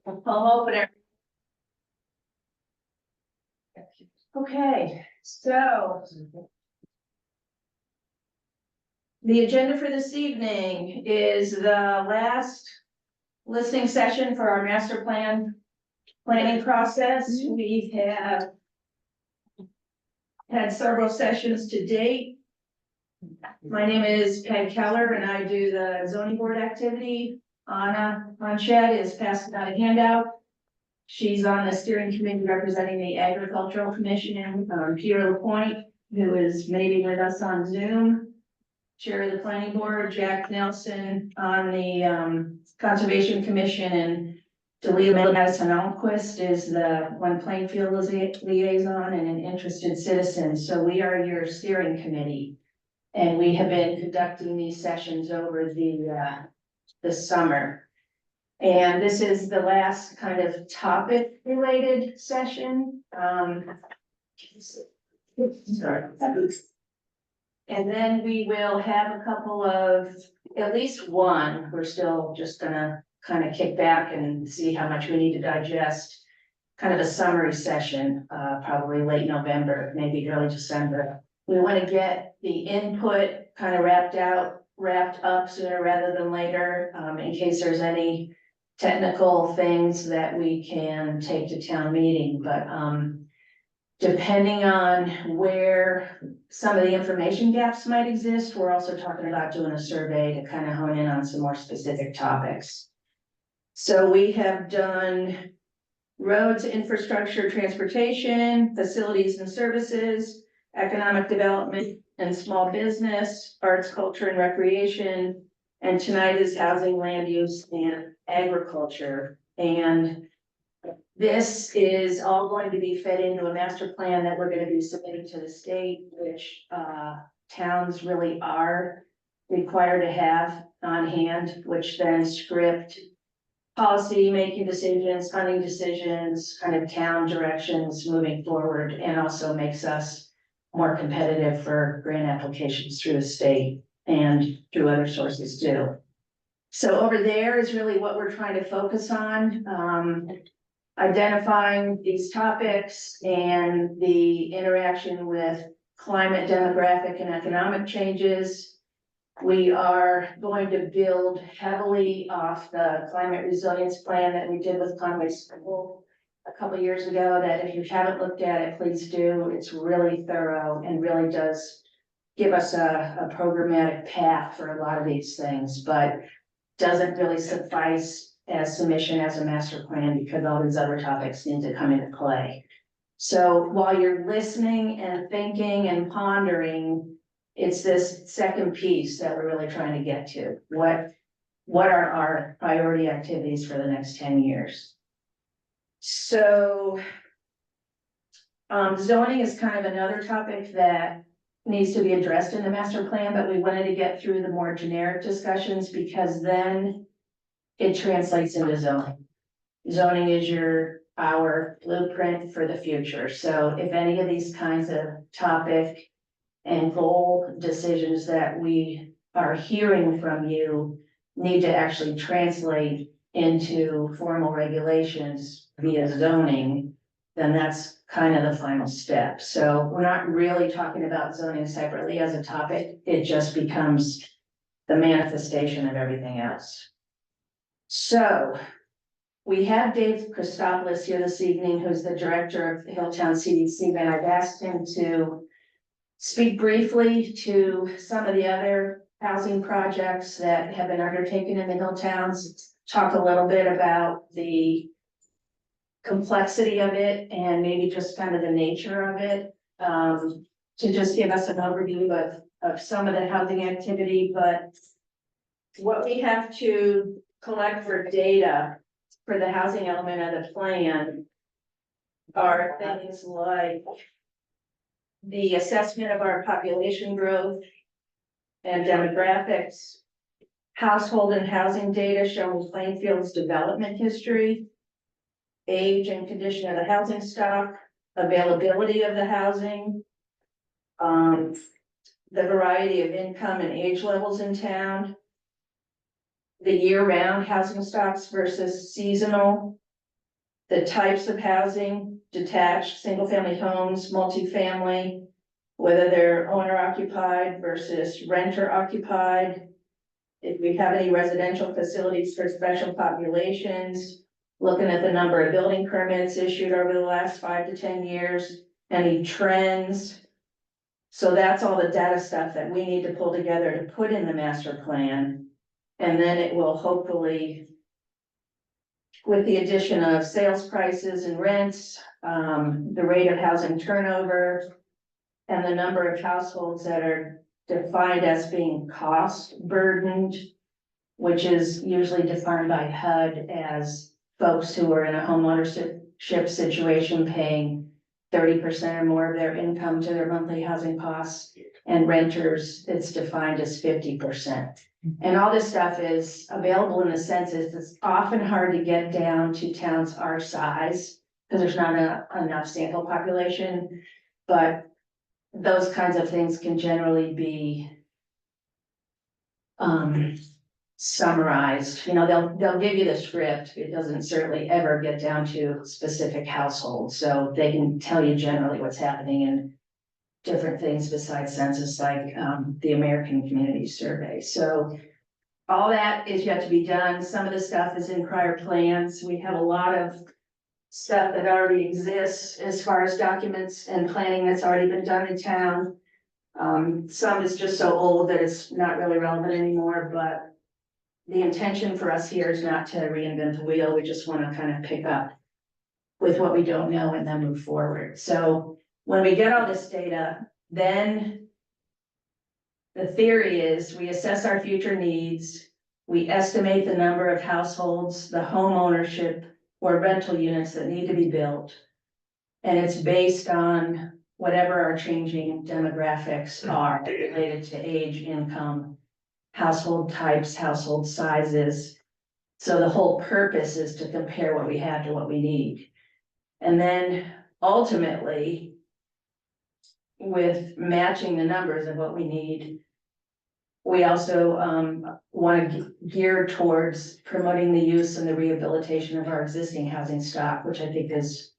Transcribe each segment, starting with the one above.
Home opener. Okay, so. The agenda for this evening is the last listening session for our master plan planning process. We have had several sessions to date. My name is Peg Keller and I do the zoning board activity. Anna Manchet is passing out a handout. She's on the steering committee representing the Agricultural Commission, Peter LaPointe, who is meeting with us on Zoom. Chair of the planning board, Jack Nelson on the Conservation Commission, and Delia Madison Alquist is the one Plainfield liaison and an interested citizen. So we are your steering committee. And we have been conducting these sessions over the summer. And this is the last kind of topic related session. And then we will have a couple of, at least one, we're still just gonna kind of kick back and see how much we need to digest. Kind of a summary session, probably late November, maybe early December. We want to get the input kind of wrapped up sooner rather than later, in case there's any technical things that we can take to town meeting, but depending on where some of the information gaps might exist, we're also talking about doing a survey to kind of hone in on some more specific topics. So we have done roads, infrastructure, transportation, facilities and services, economic development and small business, arts, culture and recreation. And tonight is housing, land use and agriculture. And this is all going to be fed into a master plan that we're going to be submitting to the state, which towns really are required to have on hand, which then script policy making decisions, funding decisions, kind of town directions moving forward, and also makes us more competitive for grant applications through the state and through other sources too. So over there is really what we're trying to focus on. Identifying these topics and the interaction with climate, demographic, and economic changes. We are going to build heavily off the climate resilience plan that we did with Conway School a couple of years ago, that if you haven't looked at it, please do. It's really thorough and really does give us a programmatic path for a lot of these things, but doesn't really suffice as submission as a master plan because all these other topics need to come into play. So while you're listening and thinking and pondering, it's this second piece that we're really trying to get to. What are our priority activities for the next 10 years? So zoning is kind of another topic that needs to be addressed in the master plan, but we wanted to get through the more generic discussions because then it translates into zoning. Zoning is our blueprint for the future. So if any of these kinds of topic and goal decisions that we are hearing from you need to actually translate into formal regulations via zoning, then that's kind of the final step. So we're not really talking about zoning separately as a topic. It just becomes the manifestation of everything else. So we have Dave Christopoulos here this evening, who's the director of the Hilltown CDC, and I've asked him to speak briefly to some of the other housing projects that have been undertaken in the Hilltowns, talk a little bit about the complexity of it and maybe just kind of the nature of it, to just give us an overview of some of the housing activity. But what we have to collect for data for the housing element of the plan are things like the assessment of our population growth and demographics, household and housing data showing Plainfield's development history, age and condition of the housing stock, availability of the housing, the variety of income and age levels in town, the year-round housing stocks versus seasonal, the types of housing, detached, single-family homes, multifamily, whether they're owner occupied versus renter occupied. If we have any residential facilities for special populations, looking at the number of building permits issued over the last 5 to 10 years, any trends. So that's all the data stuff that we need to pull together to put in the master plan. And then it will hopefully, with the addition of sales prices and rents, the rate of housing turnover, and the number of households that are defined as being cost burdened, which is usually defined by HUD as folks who are in a homeownership situation paying 30% or more of their income to their monthly housing costs, and renters, it's defined as 50%. And all this stuff is available in the census. It's often hard to get down to towns our size because there's not enough sample population, but those kinds of things can generally be summarized. You know, they'll give you the script. It doesn't certainly ever get down to specific households, so they can tell you generally what's happening in different things besides census, like the American Community Survey. So all that is yet to be done. Some of the stuff is in prior plans. We have a lot of stuff that already exists as far as documents and planning that's already been done in town. Some is just so old that it's not really relevant anymore, but the intention for us here is not to reinvent the wheel. We just want to kind of pick up with what we don't know and then move forward. So when we get all this data, then the theory is we assess our future needs, we estimate the number of households, the home ownership or rental units that need to be built. And it's based on whatever our changing demographics are related to age, income, household types, household sizes. So the whole purpose is to compare what we have to what we need. And then ultimately, with matching the numbers of what we need, we also want to gear towards promoting the use and the rehabilitation of our existing housing stock, which I think is,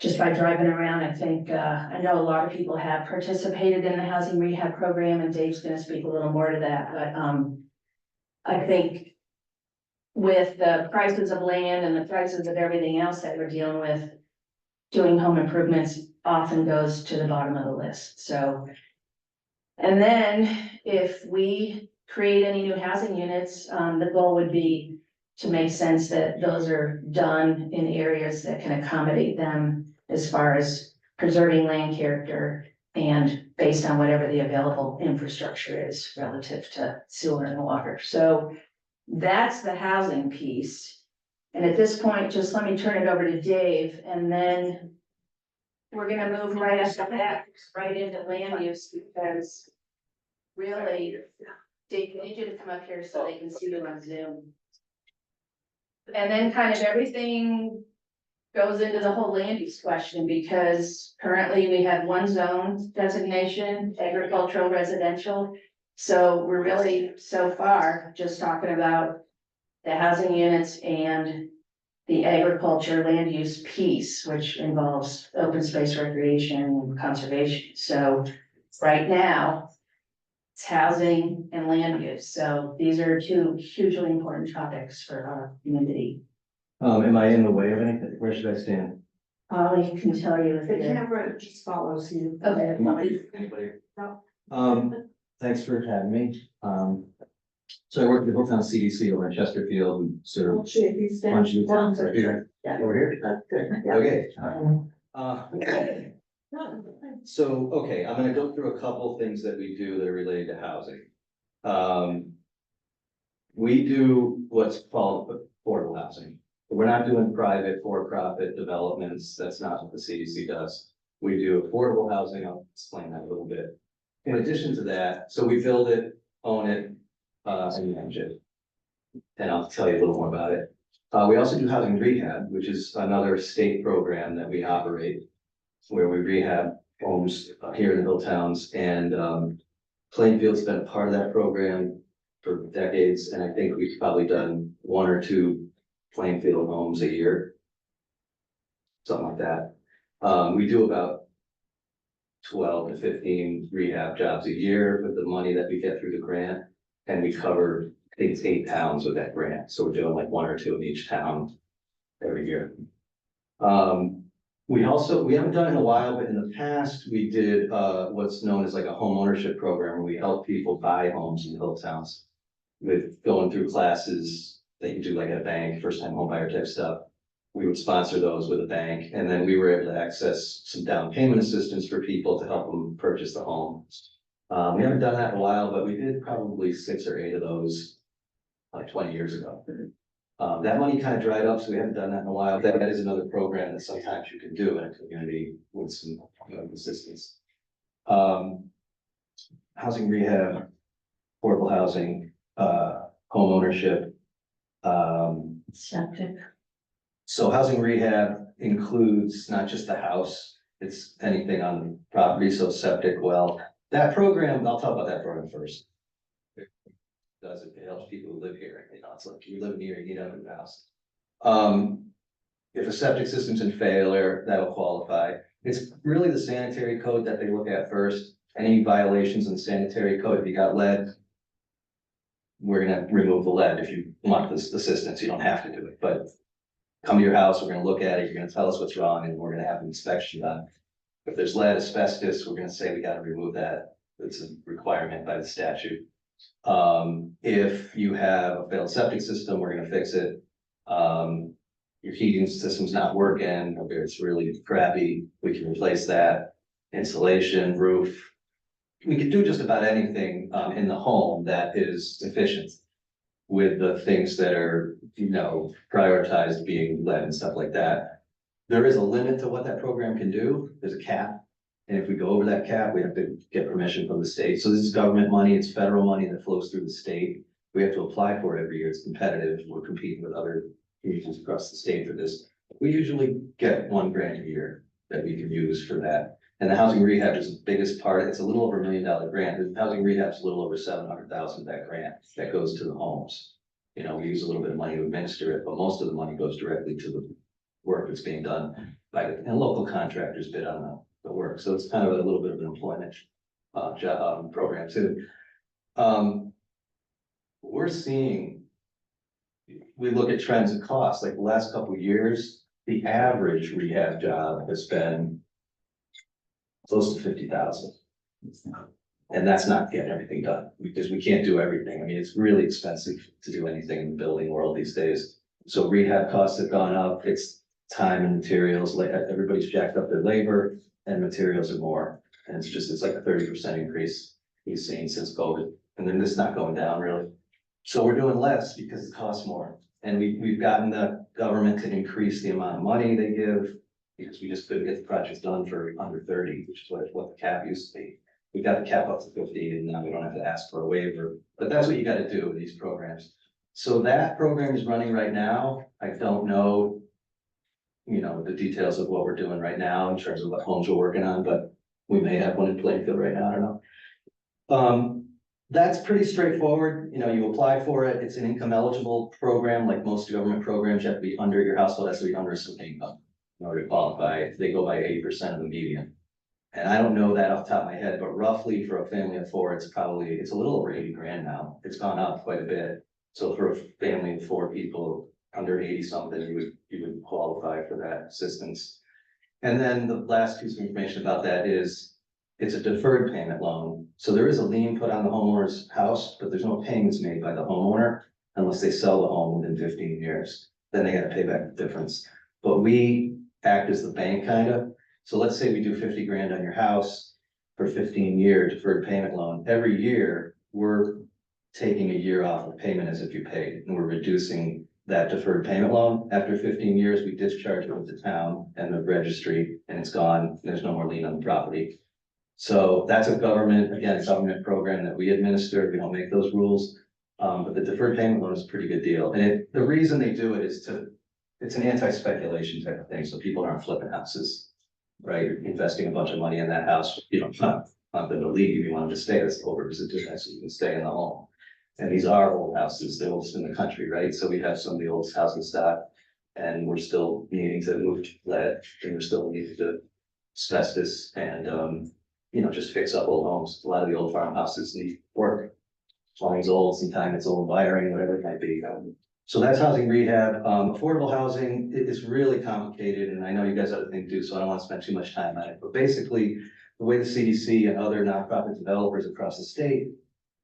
just by driving around, I think, I know a lot of people have participated in the housing rehab program, and Dave's going to speak a little more to that, but I think with the prices of land and the prices of everything else that we're dealing with, doing home improvements often goes to the bottom of the list. So, and then if we create any new housing units, the goal would be to make sense that those are done in areas that can accommodate them as far as preserving land character and based on whatever the available infrastructure is relative to sewer and water. So that's the housing piece. And at this point, just let me turn it over to Dave, and then we're gonna move right after that, right into land use, because really, Dave, I need you to come up here so they can see you on Zoom. And then kind of everything goes into the whole land use question, because currently we have one zone designation, agricultural residential. So we're really so far just talking about the housing units and the agriculture land use piece, which involves open space recreation and conservation. So right now, it's housing and land use. So these are two hugely important topics for our community. Am I in the way of anything? Where should I stand? Ollie can tell you if The you're. camera just follows you. Okay. Thanks for having me. So I work at the Hilltown CDC over in Chesterfield, and sort of. Well, shit, he's Why down. don't you talk right here? Yeah. Over here? That's good. Yeah. Okay. So, okay, I'm gonna go through a couple things that we do that are related to housing. We do what's called affordable housing. We're not doing private for-profit developments. That's not what the CDC does. We do affordable housing. I'll explain that a little bit. In addition to that, so we build it, own it, and manage it. And I'll tell you a little more about it. We also do housing rehab, which is another state program that we operate, where we rehab homes here in the Hilltowns, and Plainfield's been a part of that program. for decades, and I think we've probably done 1 or 2 Plainfield homes a year. Something like that. We do about 12 to 15 rehab jobs a year with the money that we get through the grant. And we cover, I think it's 8 towns with that grant, so we're doing like 1 or 2 in each town every year. We haven't done it in a while, but in the past, we did what's known as like a home ownership program, where we help people buy homes in hill towns. With going through classes that you do like at a bank, first time home buyer type stuff. We would sponsor those with a bank, and then we were able to access some down payment assistance for people to help them purchase the home. We haven't done that in a while, but we did probably 6 or 8 of those like 20 years ago. That money kind of dried up, so we haven't done that in a while. That is another program that sometimes you can do in a community with some assistance. Housing rehab, affordable housing, home ownership. Septic. So housing rehab includes not just the house, it's anything on the property, so septic, well, that program, I'll talk about that program first. It helps people who live here, it's like you live near, you don't have a house. If a septic system's in failure, that'll qualify. It's really the sanitary code that they look at first. Any violations in the sanitary code, if you got lead, we're gonna remove the lead. If you want this assistance, you don't have to do it, but come to your house, we're gonna look at it, you're gonna tell us what's wrong, and we're gonna have an inspection done. If there's lead, asbestos, we're gonna say we gotta remove that. It's a requirement by the statute. If you have a failed septic system, we're gonna fix it. Your heating system's not working, or it's really crappy, we can replace that. Insulation, roof. We can do just about anything in the home that is efficient with the things that are, prioritized being lead and stuff like that. There is a limit to what that program can do. There's a cap. And if we go over that cap, we have to get permission from the state. So this is government money, it's federal money that flows through the state. We have to apply for it every year. It's competitive. We're competing with other communities across the state for this. We usually get 1 grant a year that we can use for that. And the housing rehab is the biggest part. It's a little over $1 million grant. The housing rehab is a little over 700,000 of that grant that goes to the homes. We use a little bit of money to administer it, but most of the money goes directly to the work that's being done by and local contractors bid on the work. So it's kind of a little bit of an employment job program too. We're seeing, we look at trends and costs, like the last couple of years, the average rehab job has been close to 50,000. And that's not getting everything done, because we can't do everything. I mean, it's really expensive to do anything in the building world these days. So rehab costs have gone up, it's time and materials, like everybody's jacked up their labor and materials are more. And it's like a 30% increase we've seen since COVID. And then it's not going down really. So we're doing less because it costs more. And we've gotten the government to increase the amount of money they give, because we just couldn't get the projects done for under 30, which is what the cap used to be. We got the cap up to 50 and now we don't have to ask for a waiver, but that's what you got to do with these programs. So that program is running right now. I don't know, the details of what we're doing right now in terms of what homes we're working on, but we may have one in Plainfield right now, I don't know. That's pretty straightforward. You apply for it. It's an income eligible program. Like most government programs, you have to be under, your household has to be under a certain income in order to qualify. They go by 80% of the median. And I don't know that off the top of my head, but roughly for a family of 4, it's a little over 80 grand now. It's gone up quite a bit. So for a family of 4 people under 80 something, you would qualify for that assistance. And then the last piece of information about that is it's a deferred payment loan. So there is a lien put on the homeowner's house, but there's no payments made by the homeowner unless they sell the home within 15 years. Then they got to pay back the difference. But we act as the bank kind of. So let's say we do 50 grand on your house for 15-year deferred payment loan. Every year, we're taking a year off of payment as if you paid, and we're reducing that deferred payment loan. After 15 years, we discharge it with the town and the registry, and it's gone. There's no more lien on the property. So that's a government program that we administer. We don't make those rules. But the deferred payment loan is a pretty good deal. And the reason they do it is it's an anti-speculation type of thing. So people aren't flipping houses. Right, you're investing a bunch of money in that house, not them to leave, you want them to stay, that's over, because it's so you can stay in the home. And these are old houses, the oldest in the country, right? So we have some of the oldest housing stock. And we're still needing to move to lead, and we're still needing to asbestos and, just fix up old homes. A lot of the old farmhouses need work. Plumbing's old, sometimes it's old wiring, whatever it might be. So that's housing rehab. Affordable housing is really complicated, and I know you guys have other things to do, so I don't want to spend too much time on it. But basically, the way the CDC and other nonprofit developers across the state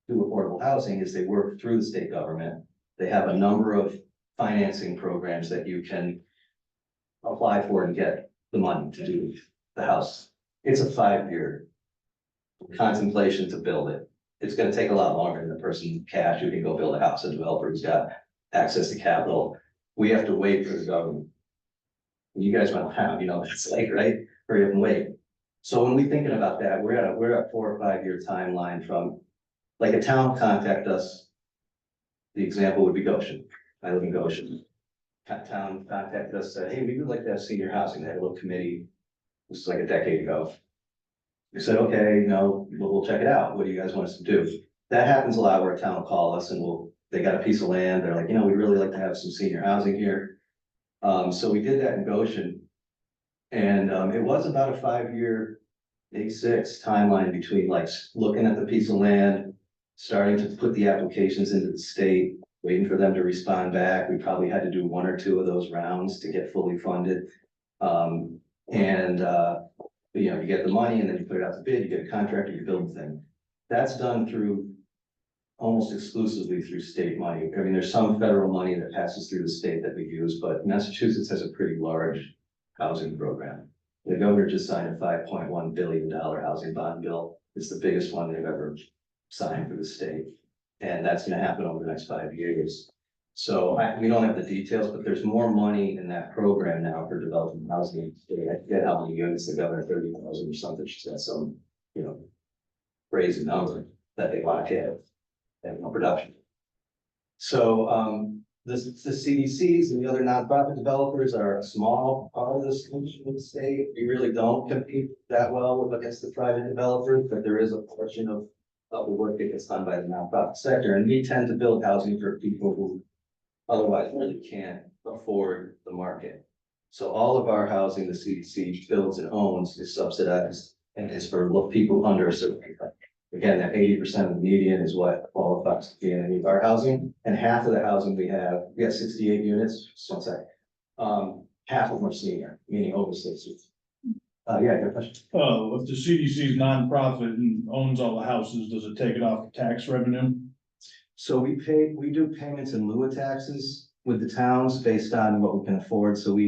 do affordable housing is they work through the state government. They have a number of financing programs that you can apply for and get the money to do the house. It's a 5-year contemplation to build it. It's gonna take a lot longer than the person with cash who can go build a house, a developer who's got access to capital. We have to wait for the government. You guys don't have, it's like, right? Hurry up and wait. So when we're thinking about that, we're at 4 or 5 year timeline from, like, a town contact us. The example would be Goshen. I live in Goshen. Town contacted us, said, hey, we would like to have senior housing. They had a little committee. This is like a decade ago. We said, okay, we'll check it out. What do you guys want us to do? That happens a lot where a town will call us and they got a piece of land. They're like, we'd really like to have some senior housing here. So we did that in Goshen. And it was about a 5-year, maybe 6 timeline between, like, looking at the piece of land, starting to put the applications into the state, waiting for them to respond back. We probably had to do 1 or 2 of those rounds to get fully funded. You get the money and then you put it out to bid, you get a contractor, you build the thing. That's done through almost exclusively through state money. I mean, there's some federal money that passes through the state that we use, but Massachusetts has a pretty large housing program. The governor just signed a $5.1 billion housing bond bill. It's the biggest one they've ever signed for the state. And that's gonna happen over the next 5 years. So we don't have the details, but there's more money in that program now for developing housing. I forget how many units the governor, 30,000 or something. She's got some, crazy number that they want to have and no production. So the CDCs and the other nonprofit developers are a small part of the solution in the state. We really don't compete that well against the private developers, but there is a portion of the work that gets done by the nonprofit sector. And we tend to build housing for people who otherwise really can't afford the market. So all of our housing the CDC builds and owns is subsidized and is for people under a certain income. Again, that 80% of the median is what qualifies to be in any of our housing. And half of the housing we have 68 units, just 1 sec. Half of them are senior, meaning over 60. Yeah, your question. If the CDC is nonprofit and owns all the houses, does it take it off the tax revenue? So we do payments in lieu of taxes with the towns based on what we can afford. So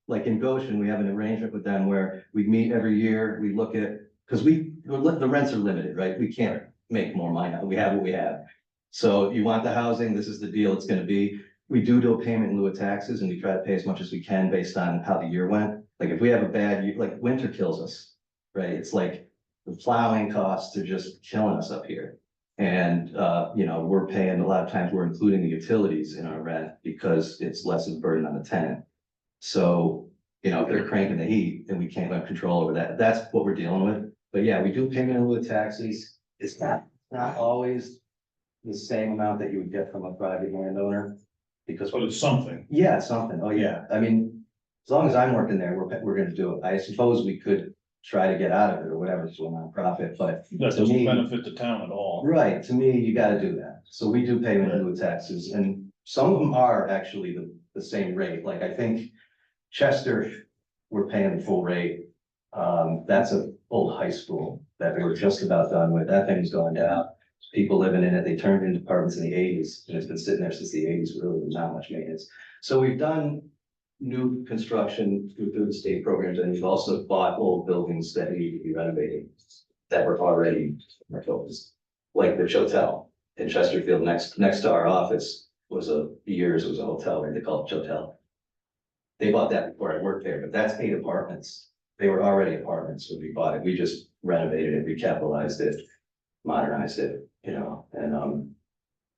like in Goshen, we have an arrangement with them where we meet every year, we look at, because the rents are limited, right? We can't make more money. We have what we have. So you want the housing, this is the deal it's gonna be. We do a payment in lieu of taxes and we try to pay as much as we can based on how the year went. Like if we have a bad year, like winter kills us, right? It's like the plowing costs are just killing us up here. And, we're paying, a lot of times we're including the utilities in our rent because it's less of a burden on the tenant. So, if they're cranking the heat and we can't have control over that, that's what we're dealing with. But yeah, we do payment in lieu of taxes. It's not always the same amount that you would get from a private landowner. Because But it's something. yeah, it's something. Oh, yeah. I mean, as long as I'm working there, we're gonna do it. I suppose we could try to get out of it or whatever to a nonprofit, but That to doesn't me, benefit the town at all. right, to me, you gotta do that. So we do payment in lieu of taxes, and some of them are actually the same rate. Like I think Chester, we're paying the full rate. That's an old high school that we were just about done with. That thing's going down. People living in it, they turned into apartments in the 80s, and it's been sitting there since the 80s, really, not much maintenance. So we've done new construction through the state programs, and we've also bought old buildings that need to be renovated that were already proposed, like the Chotel in Chesterfield, next to our office was a hotel, right? They call it Chotel. They bought that before I worked there, but that's 8 apartments. They were already apartments when we bought it. We just renovated it, recapitalized it, modernized it,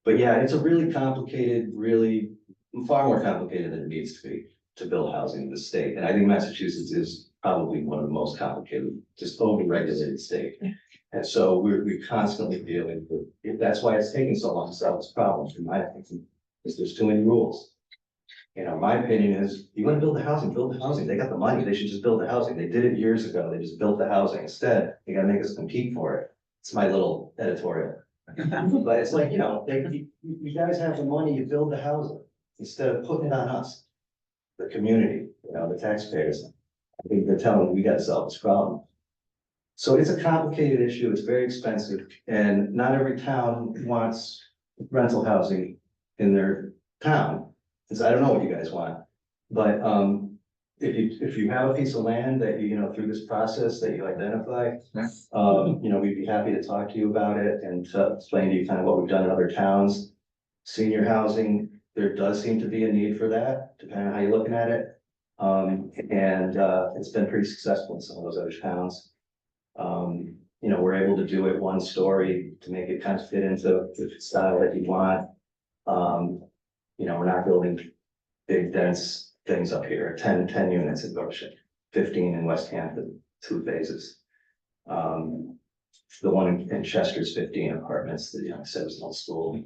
but yeah, it's a really complicated, really far more complicated than it needs to be to build housing in the state. And I think Massachusetts is probably one of the most complicated, just over-regulated state. And so we're constantly dealing with, that's why it's taking so long to solve this problem, in my opinion, is there's too many rules. You know, my opinion is, you wanna build the housing, build the housing, they got the money, they should just build the housing, they did it years ago, they just built the housing, instead, you gotta make us compete for it. It's my little editorial. But it's like, you know, you guys have the money, you build the housing, instead of putting it on us. The community, you know, the taxpayers, I think they're telling me we gotta solve this problem. So it's a complicated issue, it's very expensive, and not every town wants rental housing in their town. Cause I don't know what you guys want, but, if you have a piece of land that you know, through this process that you identify, you know, we'd be happy to talk to you about it and to explain to you kind of what we've done in other towns. Senior housing, there does seem to be a need for that, depending on how you're looking at it. It's been pretty successful in some of those other towns. You know, we're able to do it one story to make it kind of fit into the style that you want. You know, we're not building big dense things up here, 10 units in Goshen, 15 in West Hampton, 2 phases. The one in Chester's 15 apartments, the young citizens school.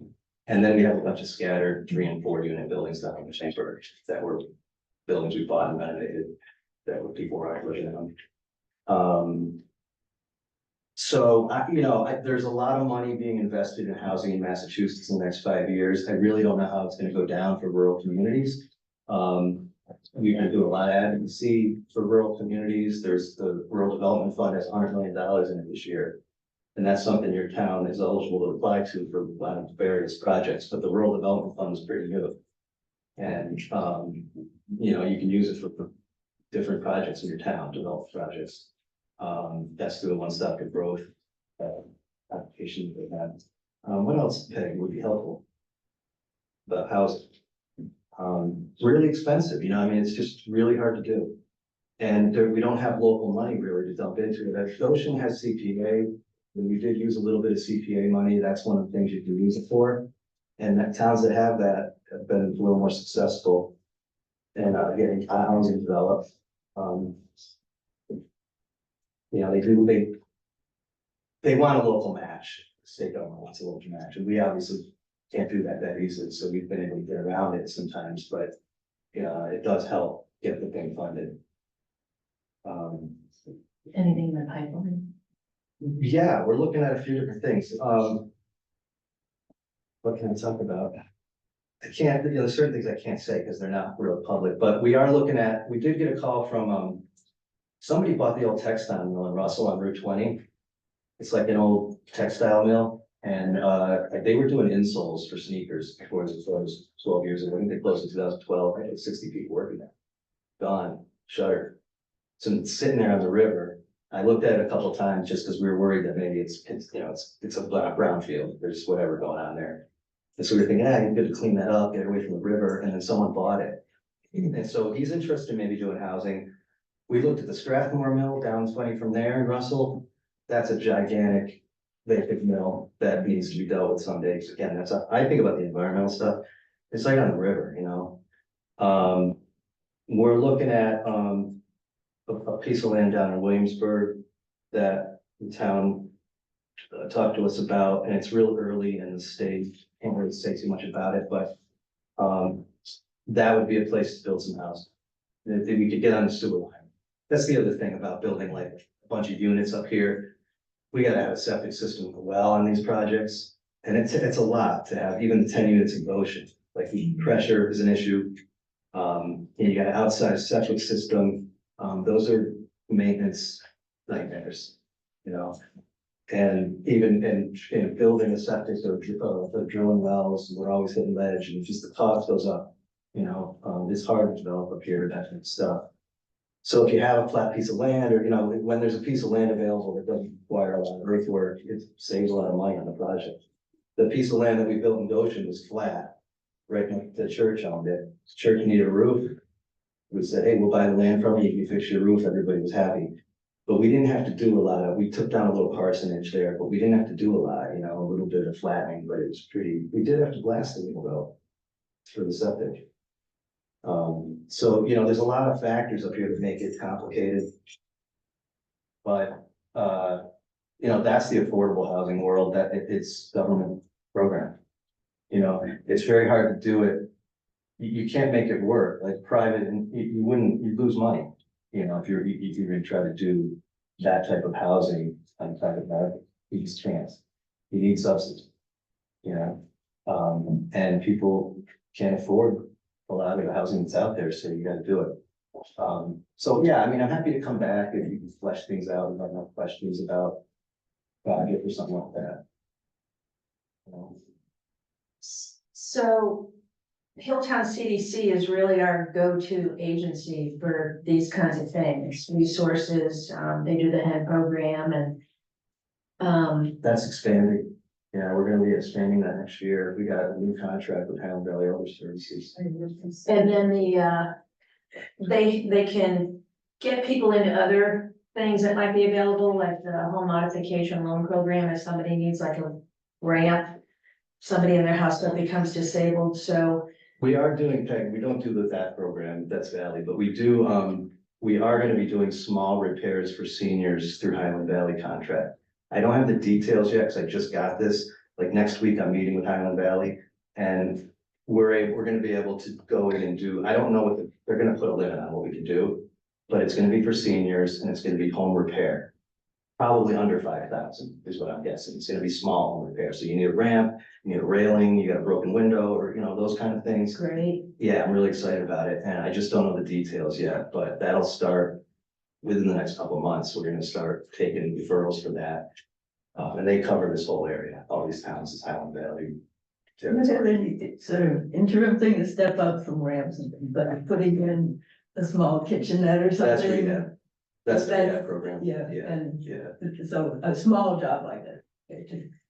And then we have a bunch of scattered 3 and 4 unit buildings down in the Chamber that were buildings we bought and renovated that were people were already living in them. You know, there's a lot of money being invested in housing in Massachusetts in the next 5 years. I really don't know how it's gonna go down for rural communities. We're gonna do a lot of advocacy for rural communities. There's the Rural Development Fund has $100 million in it this year. And that's something your town is eligible to apply to for various projects, but the Rural Development Fund is pretty new. And, you know, you can use it for different projects in your town, develop projects. That's through a one-stop to growth application for that. What else, Peg, would be helpful? The housing. It's really expensive, you know, I mean, it's just really hard to do. And we don't have local money really to dump into it. Goshen has CPA, and we did use a little bit of CPA money. That's one of the things you can use it for. And that towns that have that have been a little more successful in getting housing developed. You know, they want a local match. The state government wants a local match, and we obviously can't do that easily. So we've been able to get around it sometimes, but it does help get the thing funded. Anything in the pipeline? Yeah, we're looking at a few different things. What can I talk about? I can't, you know, there's certain things I can't say because they're not real public, but we are looking at, we did get a call from, somebody bought the old textile mill in Russell on Route 20. It's like an old textile mill, and they were doing insoles for sneakers before it was 12 years ago. I think they closed in 2012. I had 60 people working there. Gone, shuttered. So it's sitting there on the river. I looked at it a couple of times just because we were worried that maybe it's you know, it's a brown field. There's whatever going on there. And so we were thinking, you could clean that up, get away from the river, and then someone bought it. And so he's interested in maybe doing housing. We looked at the Strathmore Mill down 20 from there in Russell. That's a gigantic vacant mill that needs to be dealt with someday. So again, I think about the environmental stuff. It's like on the river, you know. We're looking at a piece of land down in Williamsburg that the town talked to us about, and it's real early in the stage. Can't really say too much about it, but that would be a place to build some housing. That we could get on the sewer line. That's the other thing about building like a bunch of units up here. We gotta have a septic system well on these projects, and it's a lot to have, even the 10 units in Goshen. Like the pressure is an issue. And you got an outside septic system. Those are maintenance nightmares, you know. And even in building a septic or drilling wells, we're always hitting ledge, and just the cost goes up. You know, it's hard to develop up here, that kind of stuff. So if you have a flat piece of land, or, you know, when there's a piece of land available that doesn't require a lot of earthwork, it saves a lot of money on the project. The piece of land that we built in Goshen was flat, right next to the church owned it. The church needed a roof. We said, hey, we'll buy the land from you, you can fix your roof, everybody was happy. But we didn't have to do a lot we took down a little parsonage there, but we didn't have to do a lot, you know, a little bit of flattening, but it was pretty, we did have to blast a little though for the septic. So, you know, there's a lot of factors up here that make it complicated. But, you know, that's the affordable housing world, that it's government program. You know, it's very hard to do it. You can't make it work, like private, and you'd lose money. You know, if you're gonna try to do that type of housing on private market, you just can't. You need subsidies. You know, and people can't afford a lot of the housing that's out there, so you gotta do it. So, yeah, I mean, I'm happy to come back if you can flesh things out, if I have questions about project or something like that. You know. So Hilltown CDC is really our go-to agency for these kinds of things, resources, they do the head program and. That's expanding. Yeah, we're gonna be expanding that next year. We got a new contract with Highland Valley Elder Services. And then they can get people into other things that might be available, like the home modification loan program, if somebody needs like a ramp. Somebody in their house that becomes disabled, so. We are doing, Peg, we don't do that program, that's Valley, but we do, we are gonna be doing small repairs for seniors through Highland Valley contract. I don't have the details yet, cause I just got this, like next week I'm meeting with Highland Valley. And we're gonna be able to go in and do, I don't know what they're gonna put a limit on what we can do. But it's gonna be for seniors and it's gonna be home repair. Probably under 5,000 is what I'm guessing. It's gonna be small home repair. So you need a ramp, you need a railing, you got a broken window, or, you know, those kind of things. Great. Yeah, I'm really excited about it, and I just don't know the details yet, but that'll start within the next couple of months. We're gonna start taking referrals for that. And they cover this whole area, all these towns, is Highland Valley. Is there any sort of interim thing to step up from ramps and things, like putting in a small kitchenette or That's something? rehab. That's the rehab program. Yeah, Yeah, and yeah. so a small job like that.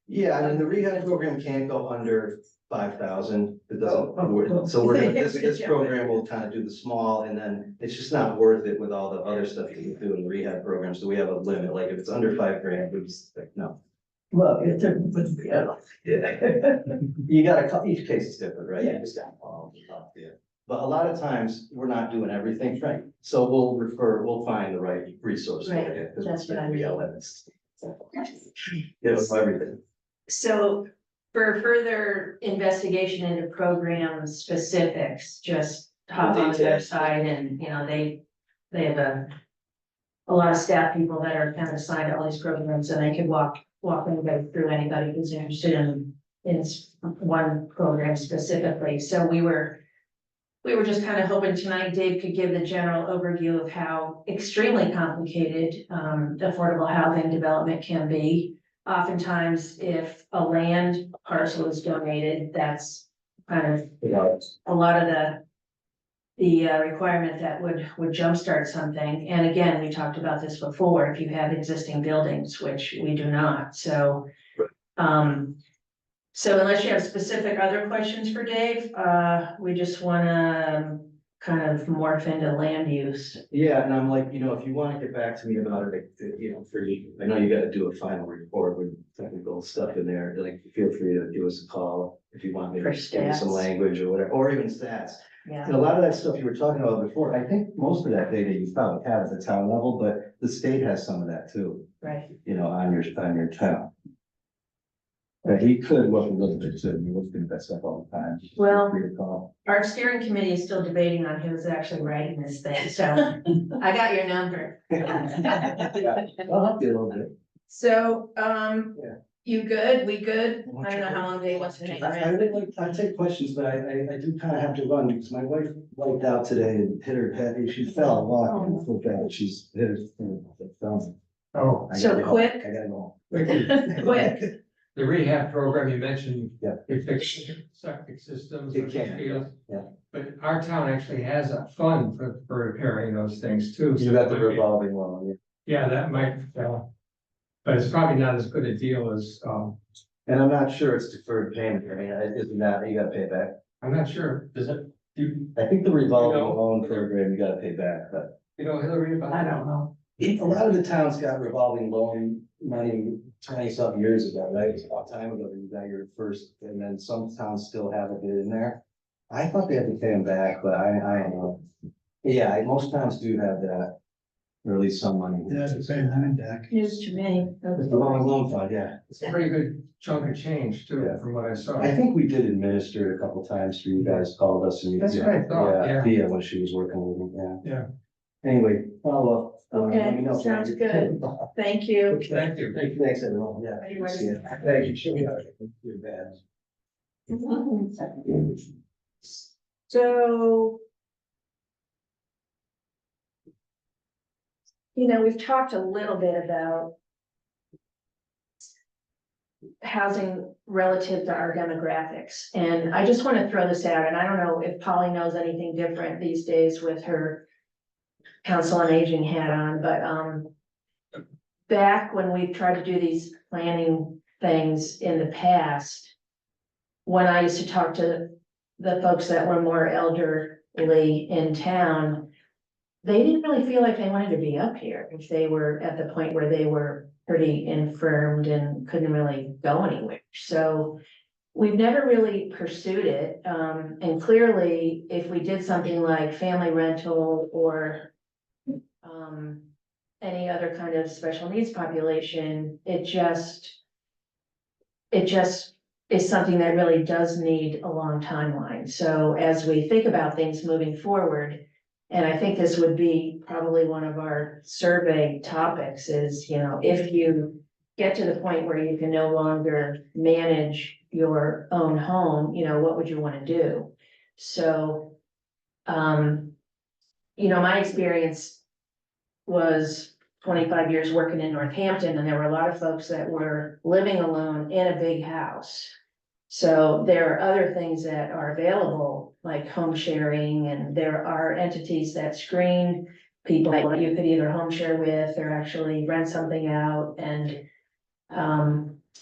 Yeah, I mean, the rehab program can't go under 5,000. It doesn't, Oh. so we're gonna, this program will kind of do the small, and then it's just not worth it with all the other stuff you can do in the rehab program. So we have a limit, like if it's under $5,000, we just like, no. Well, it would be, Yeah. You gotta, each case is different, right? Yeah. You just gotta follow the top, yeah. But a lot of times, we're not doing everything right, so we'll find the right resource for Right, it. 'Cause that's what I we mean. got limits. Give us everything. So for further investigation into program specifics, just hop on the Details. website and, you know, they have a lot of staff people that are kind of assigned to all these programs, and they could walk anybody through, anybody who's interested in one program specifically. So we were just kind of hoping tonight Dave could give the general overview of how extremely complicated affordable housing development can be. Oftentimes, if a land parcel is donated, that's kind of a lot of the requirement that would jumpstart something. And again, we talked about this before, if you have existing buildings, which we do not, so. So unless you have specific other questions for Dave, we just wanna kind of morph into land use. Yeah, and I'm like, you know, if you wanna get back to me about it, you know, I know you gotta do a final report with technical stuff in there, like, feel free to give us a call if you want me to For give you some stats. language or whatever, or even stats. Yeah, And a lot of that stuff you were talking about before, I think most of that data you probably have at the town level, but the state has some of that too, right. you know, on your town. But he could look a little bit too, he looks at that stuff all the time. Feel Well- free to call. Our steering committee is still debating on who's actually writing this thing, so I got your number. Yeah, I'll help you a little bit. So, Yeah. you good? We good? I don't know how long Dave wants to hang I around. would like, I take questions, but I do kind of have to run because my wife wiped out today and hit her head, she fell walking, so bad, she's hit her. Oh, I So gotta go. quick. I gotta go. Quick, the rehab program you mentioned. Yeah. It fixes septic systems. It can, fields. yeah. But our town actually has a fund for repairing those things too. You got the revolving loan, Yeah, that might, but it's probably not as good a deal as, and I'm not sure it's deferred payment, I mean, isn't that, you gotta pay it back? I'm not sure, does it, I think the revolving You know- loan program, you gotta pay back, but Hillary, about I that? don't know. a lot of the towns got revolving loan money 20-something years ago, right? It was a long time ago, that you got your first, and then some towns still have it in there. I thought they had to pay them back, but I don't know. Yeah, most towns do have that, or at least some money. Yeah, it's the same time, Dak. News to me. It's the loan fund, yeah. It's a pretty good chunk of change too, Yeah. from what I saw. I think we did administer it a couple times for you guys, called us and. That's what I thought, yeah. Thea, when she was working with me, yeah. Yeah. Anyway, follow up. Let me Okay, know. sounds good. Thank you. Thank you. Thanks, everyone, yeah. Anyway. See ya. Thank you. Too bad. So. You know, we've talked a little bit about. Housing relative to our demographics, and I just want to throw this out, and I don't know if Polly knows anything different these days with her. Council on Aging hat on, but back when we've tried to do these planning things in the past. When I used to talk to the folks that were more elderly in town. They didn't really feel like they wanted to be up here if they were at the point where they were pretty infirmed and couldn't really go anywhere. So we've never really pursued it. And clearly, if we did something like family rental or any other kind of special needs population, it just is something that really does need a long timeline. So as we think about things moving forward, and I think this would be probably one of our survey topics is, you know, if you get to the point where you can no longer manage your own home, you know, what would you want to do? So, you know, my experience was 25 years working in Northampton, and there were a lot of folks that were living alone in a big house. So there are other things that are available, like home sharing, and there are entities that screen people that you could either home share with or actually rent something out. And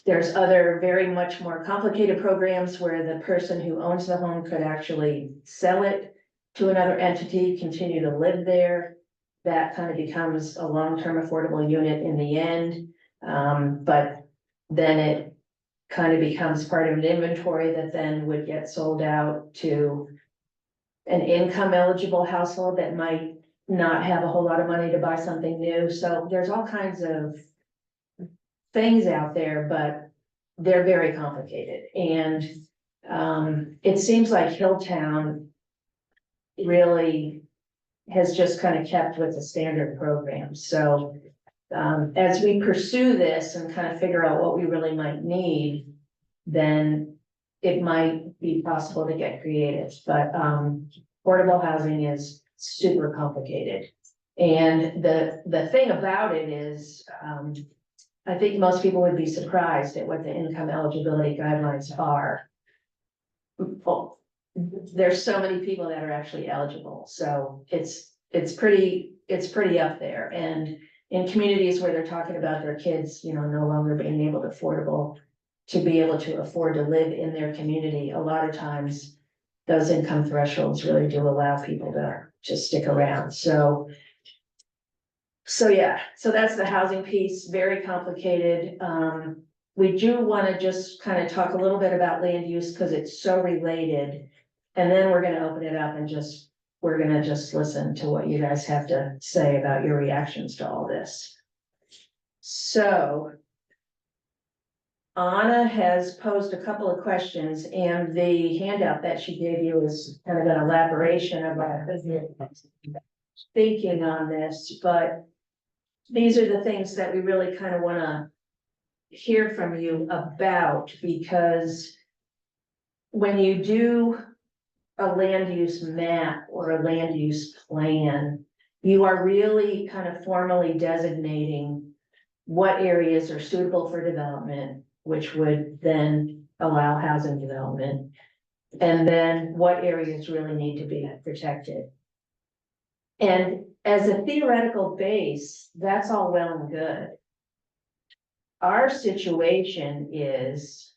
there's other very much more complicated programs where the person who owns the home could actually sell it to another entity, continue to live there. That kind of becomes a long-term affordable unit in the end. But then it kind of becomes part of an inventory that then would get sold out to an income eligible household that might not have a whole lot of money to buy something new. So there's all kinds of things out there, but they're very complicated. And it seems like Hilltown really has just kind of kept with the standard program. So as we pursue this and kind of figure out what we really might need, then it might be possible to get creative. But affordable housing is super complicated. And the thing about it is, I think most people would be surprised at what the income eligibility guidelines are. Well, there's so many people that are actually eligible, so it's pretty up there. And in communities where they're talking about their kids, you know, no longer being able to be able to afford to live in their community, a lot of times those income thresholds really do allow people to stick around. So yeah, so that's the housing piece, very complicated. We do want to just kind of talk a little bit about land use because it's so related. And then we're going to open it up and we're going to just listen to what you guys have to say about your reactions to all this. So Anna has posed a couple of questions, and the handout that she gave you is kind of an elaboration of our thinking on this, but these are the things that we really kind of want to hear from you about, because when you do a land use map or a land use plan, you are really kind of formally designating what areas are suitable for development, which would then allow housing development, and then what areas really need to be protected. And as a theoretical base, that's all well and good. Our situation is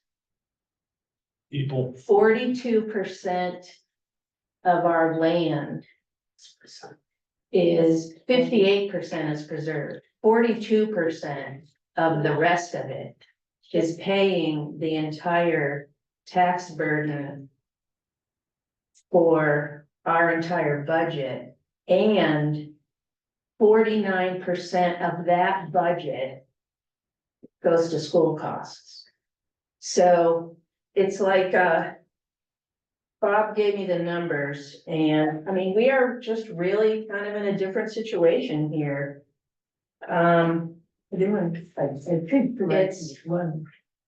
People, 42% of our land is 58% is preserved. 42% of the rest of it is paying the entire tax burden for our entire budget, and 49% of that budget goes to school costs. So it's like, Bob gave me the numbers, and I mean, we are just really kind of in a different situation here. Doing, I think, correct, It's one,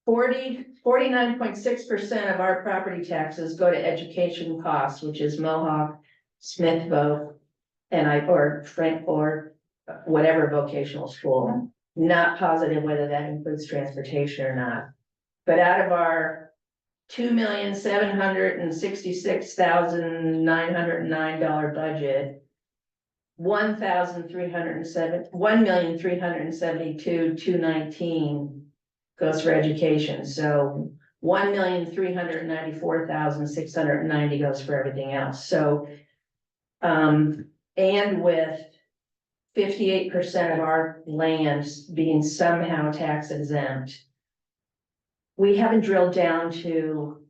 49.6% of our property taxes go to education costs, which is Mohawk, Smithville, or Frank, or whatever vocational school. Not positive whether that includes transportation or not. But out of our $2,766,909 budget, $1,372,219 goes for education. So $1,394,690 goes for everything else. So, and with 58% of our lands being somehow tax exempt, we haven't drilled down to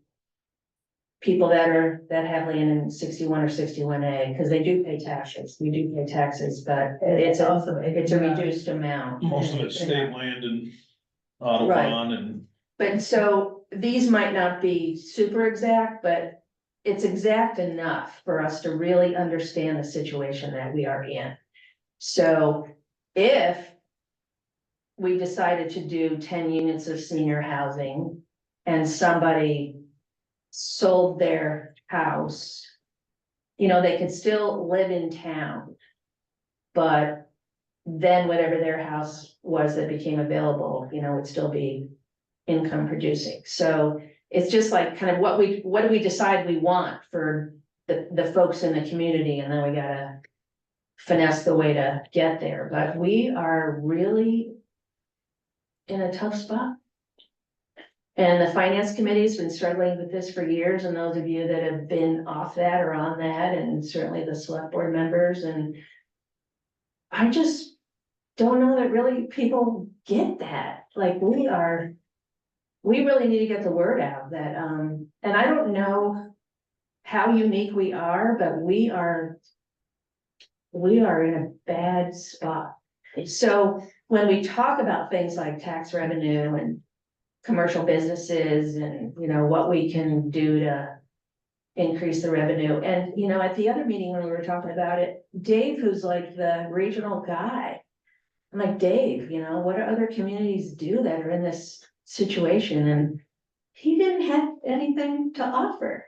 people that have land in 61 or 61A, because they do pay taxes. We do pay taxes, but it's also. it's a reduced amount. Most of it's state land and Audubon and. But so these might not be super exact, but it's exact enough for us to really understand the situation that we are in. So if we decided to do 10 units of senior housing and somebody sold their house, they could still live in town. But then whatever their house was that became available, would still be income producing. So it's just like kind of what do we decide we want for the folks in the community, and then we gotta finesse the way to get there. But we are really in a tough spot. And the finance committee's been struggling with this for years, and those of you that have been off that or on that, and certainly the select board members, and I just don't know that really people get that. Like we really need to get the word out that, and I don't know how unique we are, but we are in a bad spot. So when we talk about things like tax revenue and commercial businesses and, what we can do to increase the revenue. And, at the other meeting when we were talking about it, Dave, who's like the regional guy, I'm like, Dave, what do other communities do that are in this situation? And he didn't have anything to offer.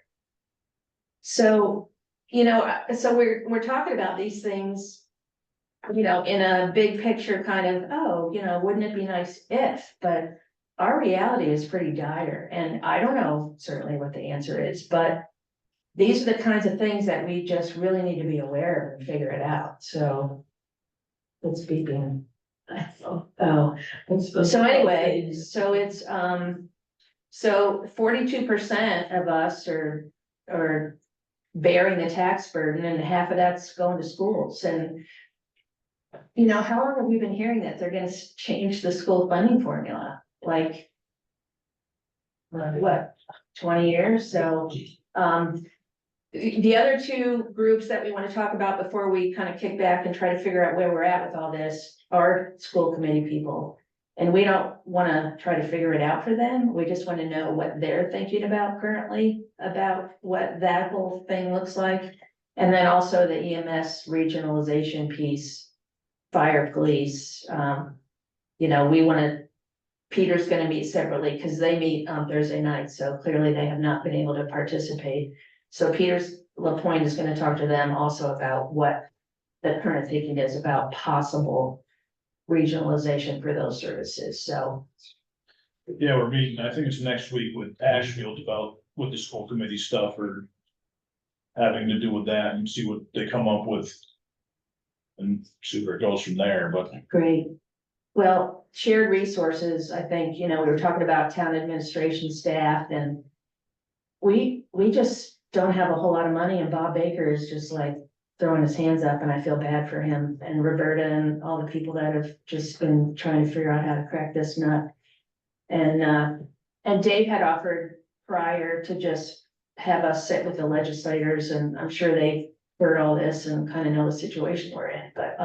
So, so we're talking about these things, in a big picture kind of, wouldn't it be nice if, but our reality is pretty dire, and I don't know certainly what the answer is, but these are the kinds of things that we just really need to be aware of and figure it out. So it's beeping. Oh, so anyway, so it's, so 42% of us are bearing the tax burden, and half of that's going to schools. And how long have we been hearing that they're gonna change the school funding formula? Like, what, 20 years? So, the other two groups that we want to talk about before we kind of kick back and try to figure out where we're at with all this are school committee people. And we don't want to try to figure it out for them. We just want to know what they're thinking about currently, about what that whole thing looks like. And then also the EMS regionalization piece, fire, police, we want to, Peter's going to meet separately because they meet on Thursday night. So clearly they have not been able to participate. So Peter's LaPointe is going to talk to them also about what the current thinking is about possible regionalization for those services. So. Yeah, we're meeting, I think it's next week with Ashfield about what the school committee stuff or having to do with that, and see what they come up with. And see where it goes from there, but. Great. Well, shared resources, I think, we were talking about town administration staff, and we just don't have a whole lot of money, and Bob Baker is just like throwing his hands up, and I feel bad for him and Roberta and all the people that have just been trying to figure out how to crack this nut. And Dave had offered prior to just have us sit with the legislators, and I'm sure they heard all this and kind of know the situation we're in, but,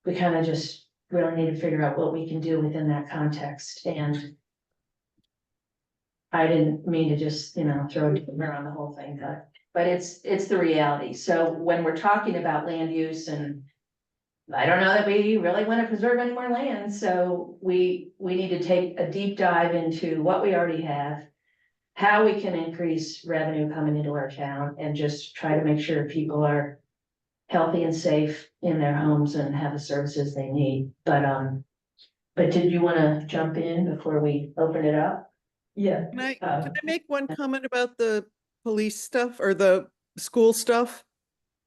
we kind of just really need to figure out what we can do within that context, and I didn't mean to just, throw it around the whole thing, but it's the reality. So when we're talking about land use, and I don't know that we really want to preserve any more land, so we need to take a deep dive into what we already have, how we can increase revenue coming into our town, and just try to make sure people are healthy and safe in their homes and have the services they need. But did you want to jump in before we open it up? Yeah. Can I make one comment about the police stuff or the school stuff?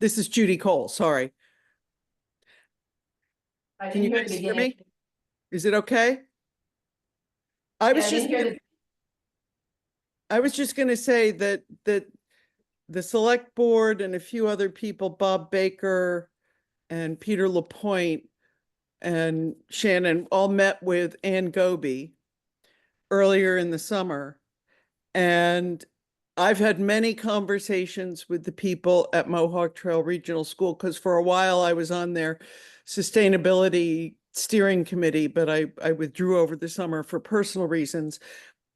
This is Judy Cole, sorry. I Can didn't you hear guys the hear beginning. me? Is it okay? Yeah, I didn't hear the- I was just gonna say that the select board and a few other people, Bob Baker and Peter Lapointe and Shannon, all met with Ann Goby earlier in the summer. And I've had many conversations with the people at Mohawk Trail Regional School, because for a while I was on their sustainability steering committee, but I withdrew over the summer for personal reasons.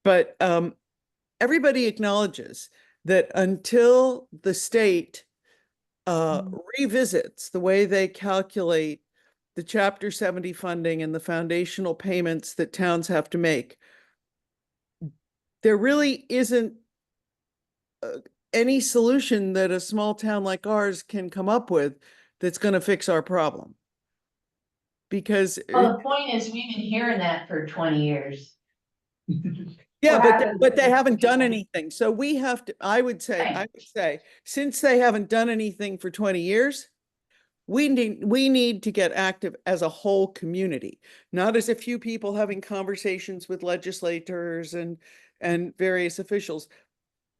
But everybody acknowledges that until the state revisits the way they calculate the Chapter 70 funding and the foundational payments that towns have to make, there really isn't any solution that a small town like ours can come up with that's going to fix our problem. Because Well, the point is, we've been hearing that for 20 years. yeah, What happens but they if- haven't done anything. So we have to, I would say, since they haven't done anything for 20 years, we need to get active as a whole community, not as a few people having conversations with legislators and various officials.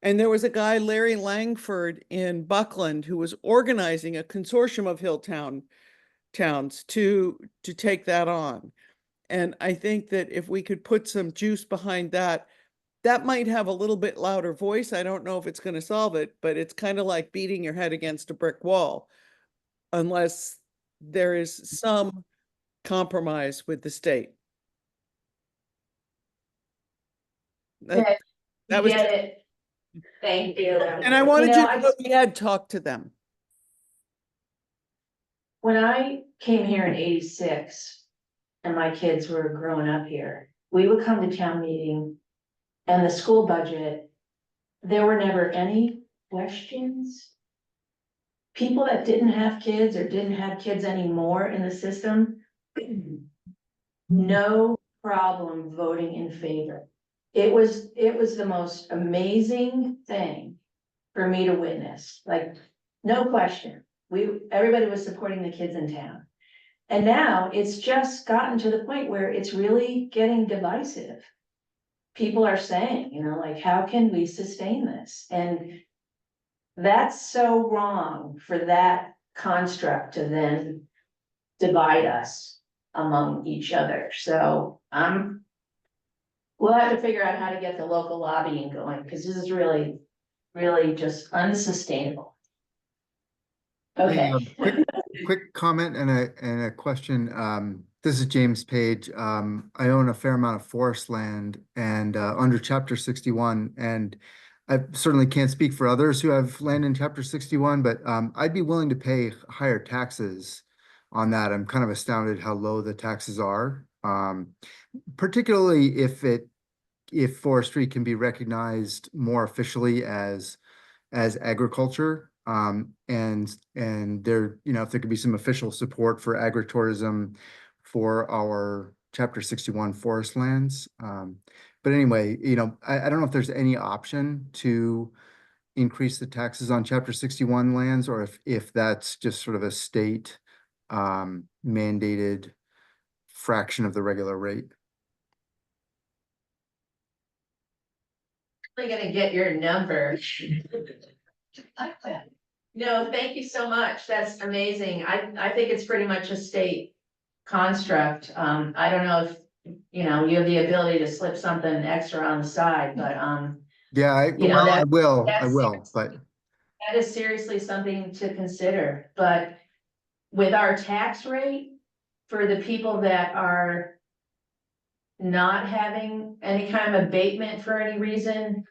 And there was a guy, Larry Langford in Buckland, who was organizing a consortium of towns to take that on. And I think that if we could put some juice behind that, that might have a little bit louder voice. I don't know if it's going to solve it, but it's kind of like beating your head against a brick wall, unless there is some compromise with the state. Okay, That was, get it. Thank you. and I wanted you to know we had talked to them. When I came here in 86 and my kids were growing up here, we would come to town meeting and the school budget, there were never any questions. People that didn't have kids or didn't have kids anymore in the system, no problem voting in favor. It was the most amazing thing for me to witness, like, no question. Everybody was supporting the kids in town. And now it's just gotten to the point where it's really getting divisive. People are saying, like, how can we sustain this? And that's so wrong for that construct to then divide us among each other. So we'll have to figure out how to get the local lobbying going, because this is really, really just unsustainable. Okay. Quick comment and a question. This is James Page. I own a fair amount of forest land and under Chapter 61, and I certainly can't speak for others who have land in Chapter 61, but I'd be willing to pay higher taxes on that. I'm kind of astounded how low the taxes are, particularly if forestry can be recognized more officially as agriculture. And there, if there could be some official support for agritourism for our Chapter 61 forest lands. But anyway, I don't know if there's any option to increase the taxes on Chapter 61 lands, or if that's just sort of a state mandated fraction of the regular rate. I'm gonna get your number. No, thank you so much. That's amazing. I think it's pretty much a state construct. I don't know if, you have the ability to slip something extra on the side, but, Yeah, You know, well, I that- will, but That is seriously something to consider, but with our tax rate, for the people that are not having any kind of abatement for any reason,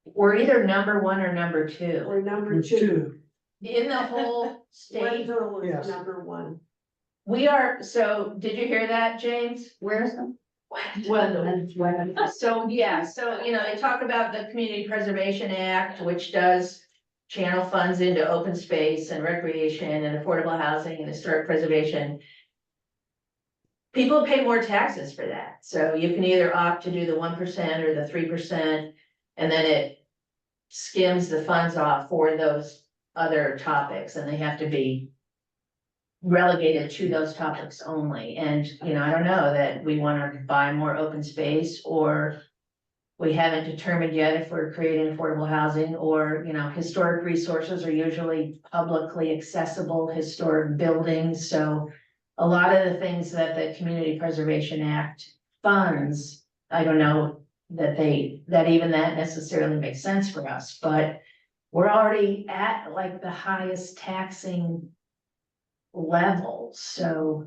we're either number one or number two. Or number two. In the whole state, Wenzel is Yes. number one. we are, so did you hear that, James? Where's them? Well, so, yeah, so, you know, they talk about the Community Preservation Act, which does channel funds into open space and recreation and affordable housing and historic preservation. People pay more taxes for that, so you can either opt to do the 1% or the 3%, and then it skims the funds off for those other topics, and they have to be relegated to those topics only. And, you know, I don't know that we want to buy more open space, or we haven't determined yet if we're creating affordable housing, or, you know, historic resources are usually publicly accessible historic buildings. So a lot of the things that the Community Preservation Act funds, I don't know that even that necessarily makes sense for us, but we're already at like the highest taxing level, so.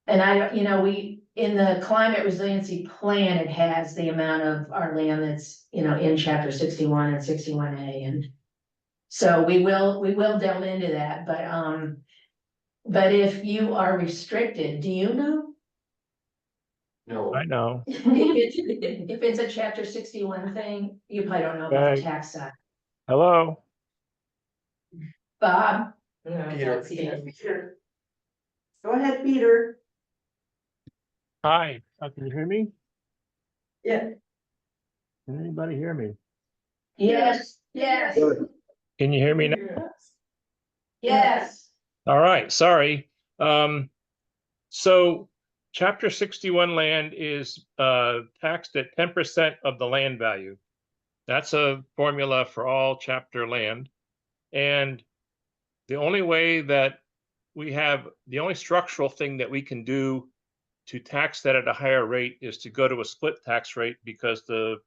And I, you know, in the climate resiliency plan, it has the amount of our land that's, you know, in chapter 61 and 61A, and so we will delve into that, but if you are restricted, do you know? No. I know. If it's a chapter 61 thing, you probably don't know about the Okay. tax side. Hello? Bob? Peter. Go ahead, Peter. Hi, can you hear me? Yeah. Can anybody hear me? Yes, yes, Can you hear me now? yes. All right, sorry. So chapter 61 land is taxed at 10% of the land value. That's a formula for all chapter land. And the only way that the only structural thing that we can do to tax that at a higher rate is to go to a split tax rate, because the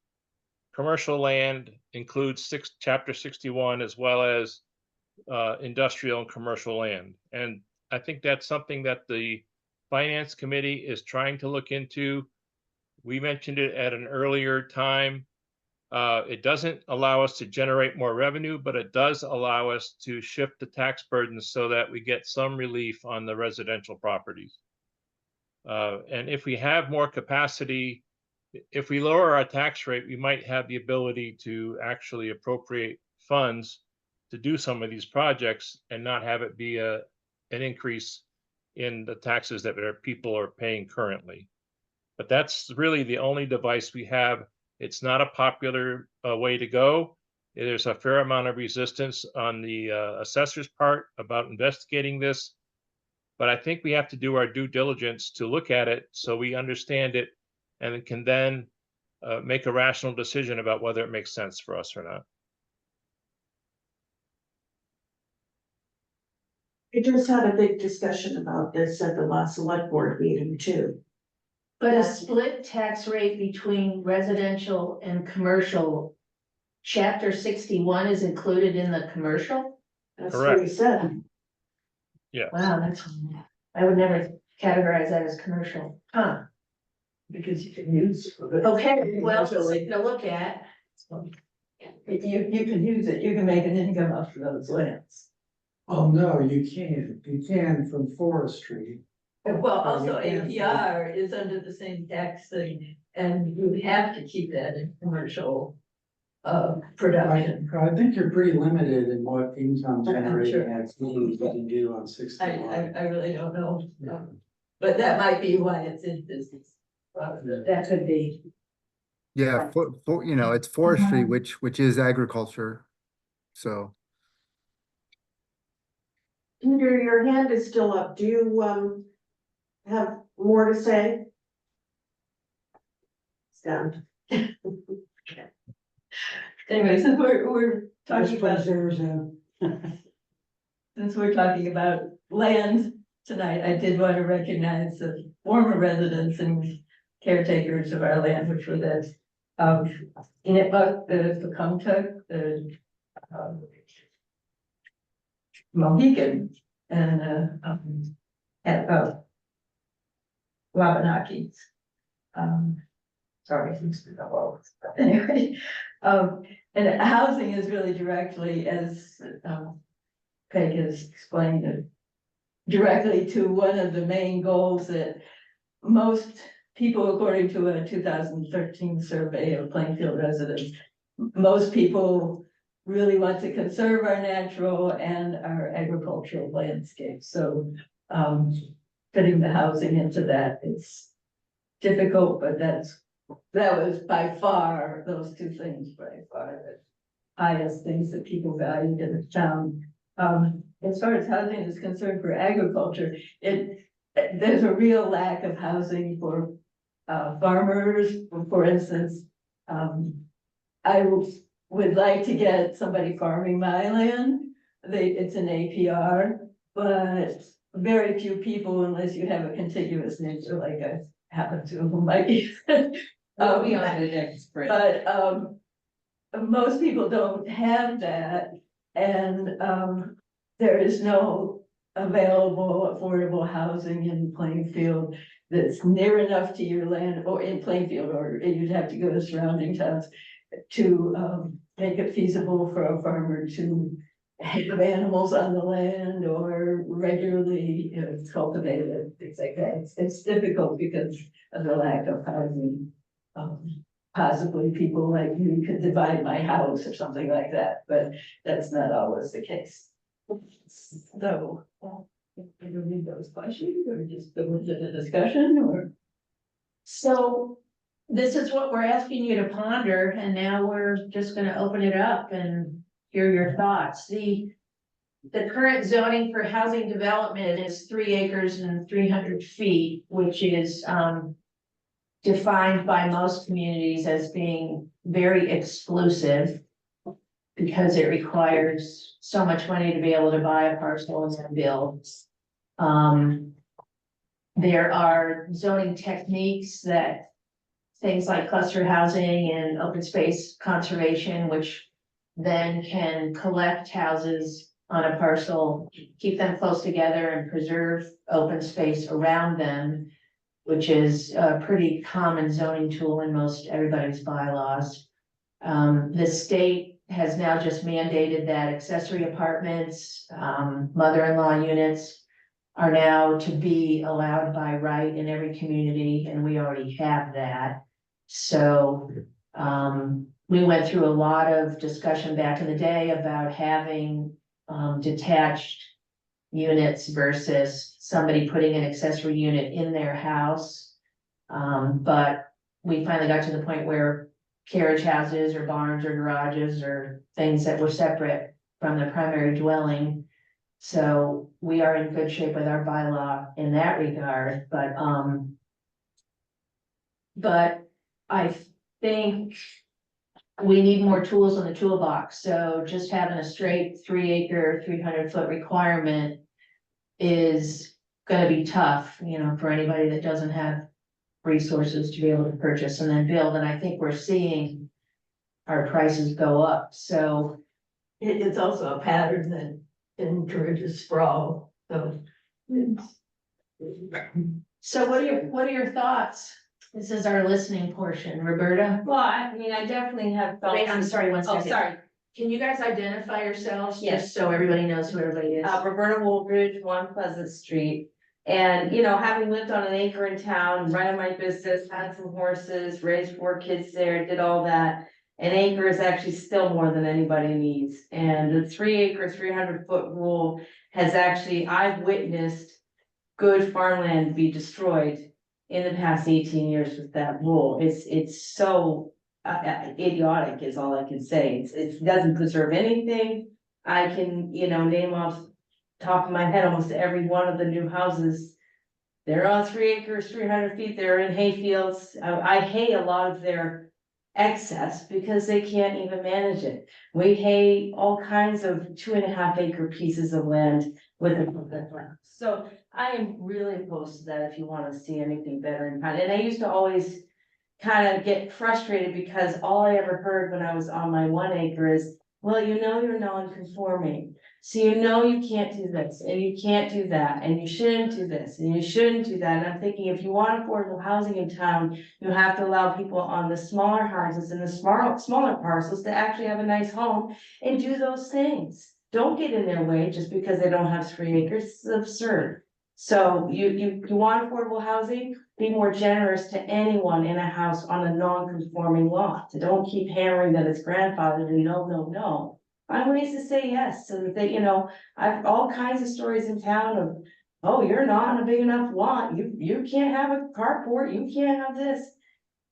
commercial land includes chapter 61 as well as industrial and commercial land. And I think that's something that the Finance Committee is trying to look into. We mentioned it at an earlier time. It doesn't allow us to generate more revenue, but it does allow us to shift the tax burden so that we get some relief on the residential properties. And if we have more capacity, if we lower our tax rate, we might have the ability to actually appropriate funds to do some of these projects and not have it be an increase in the taxes that people are paying currently. But that's really the only device we have. It's not a popular way to go. There's a fair amount of resistance on the assessor's part about investigating this. But I think we have to do our due diligence to look at it so we understand it, and can then make a rational decision about whether it makes sense for us or not. We just had a big discussion about this at the last select board meeting too. But a split tax rate between residential and commercial, chapter 61 is included in the commercial? That's what he Correct. said. Yeah. Wow, I would never categorize that as commercial, huh? Because you can use. Okay, well, something to look at. If you can use it, you can make an income off of those lands. Oh, no, you can't. You can from forestry. Well, also APR is under the same tax thing, and you have to keep that in commercial production. I think you're pretty limited in what income I'm generating sure. activities you can do on 61. I really don't know, but that might be why it's in business. That could be. yeah, you know, it's forestry, which is agriculture. So, Peter, your hand is still up. Do you have more to say? It's down. Anyway, since we're talking This about, place there's a, since we're talking about land tonight, I did want to recognize the former residents and caretakers of our land, which were the the Pocumtuck, the Mohican and, Wabanakis. Sorry, it's been a while, but anyway, and housing is really directly, as, Peg has explained it, directly to one of the main goals that most people, according to a 2013 survey of Plainfield residents, most people really want to conserve our natural and our agricultural landscape. So fitting the housing into that is difficult, but that was by far, those two things by far the highest things that people valued in the town. As far as housing is concerned for agriculture, there's a real lack of housing for farmers. For instance, I would like to get somebody farming my land. It's an APR, but very few people, unless you have a contiguous neighbor like I happen to, who might be. We'll be on the next break. But most people don't have that, and there is no available affordable housing in Plainfield that's near enough to your land, or in Plainfield, or you'd have to go to surrounding towns to make it feasible for a farmer to have animals on the land or regularly, cultivate it, things like that. It's difficult because of the lack of housing. Possibly people like me could divide my house or something like that, but that's not always the case. So, you don't need those questions or just go into the discussion or? So this is what we're asking you to ponder, and now we're just gonna open it up and hear your thoughts. The current zoning for housing development is 3 acres and 300 feet, which is defined by most communities as being very exclusive because it requires so much money to be able to buy a parcel and then build. There are zoning techniques that things like cluster housing and open space conservation, which then can collect houses on a parcel, keep them close together and preserve open space around them, which is a pretty common zoning tool in most everybody's bylaws. The state has now just mandated that accessory apartments, mother-in-law units are now to be allowed by right in every community, and we already have that. So we went through a lot of discussion back in the day about having detached units versus somebody putting an accessory unit in their house. But we finally got to the point where carriage houses or barns or garages or things that were separate from the primary dwelling. So we are in good shape with our bylaw in that regard, but I think we need more tools in the toolbox. So just having a straight 3 acre, 300 foot requirement is gonna be tough, for anybody that doesn't have resources to be able to purchase and then build. And I think we're seeing our prices go up. So It's also a pattern that encourages sprawl, so. So what are your thoughts? This is our listening portion. Roberta? Well, I mean, I definitely have thoughts. Wait, I'm sorry, one Oh, second. sorry. Can you guys identify yourselves? Yes. Just so everybody knows who everybody is. Roberta Woolbridge, 1 Pleasant Street. And, having lived on an acre in town, running my business, had some horses, raised 4 kids there, did all that. An acre is actually still more than anybody needs. And the 3 acre, 300 foot rule has actually, I've witnessed good farmland be destroyed in the past 18 years with that rule. It's so idiotic is all I can say. It doesn't preserve anything. I can, name off top of my head almost every one of the new houses. They're on 3 acres, 300 feet. They're in hay fields. I hay a lot of their excess because they can't even manage it. We hay all kinds of 2.5 acre pieces of land with a so I am really opposed to that if you want to see anything better in town. And I used to always kind of get frustrated because all I ever heard when I was on my 1 acre is, well, you know, you're non-conforming. So you know you can't do this and you can't do that and you shouldn't do this and you shouldn't do that. And I'm thinking if you want affordable housing in town, you have to allow people on the smaller houses and the smaller parcels to actually have a nice home and do those things. Don't get in their way just because they don't have 3 acres. It's absurd. So you want affordable housing, be more generous to anyone in a house on a non-conforming lot. So don't keep hammering that it's grandfathered and no. Find ways to say yes, so that they, you know, I've all kinds of stories in town of, oh, you're not on a big enough lot, you can't have a carport, you can't have this.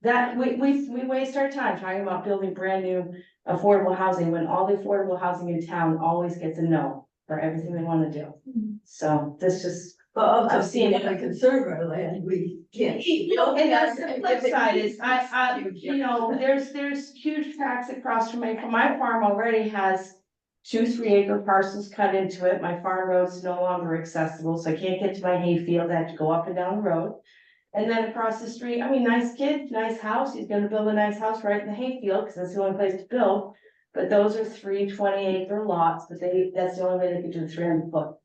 That, we waste our time talking about building brand new affordable housing, when all the affordable housing in town always gets a no for everything they wanna do. So this just, But also I've seen seeing it. to conserve our land, we can't. And that's the flip side is, you know, there's huge tracts across from my farm already has 2 3-acre parcels cut into it. My farm road's no longer accessible, so I can't get to my hayfield. I have to go up and down the road. And then across the street, I mean, nice kid, nice house. He's gonna build a nice house right in the hayfield, because that's the only place to build. But those are 3 20-acre lots, but that's the only way they could do the 300 foot.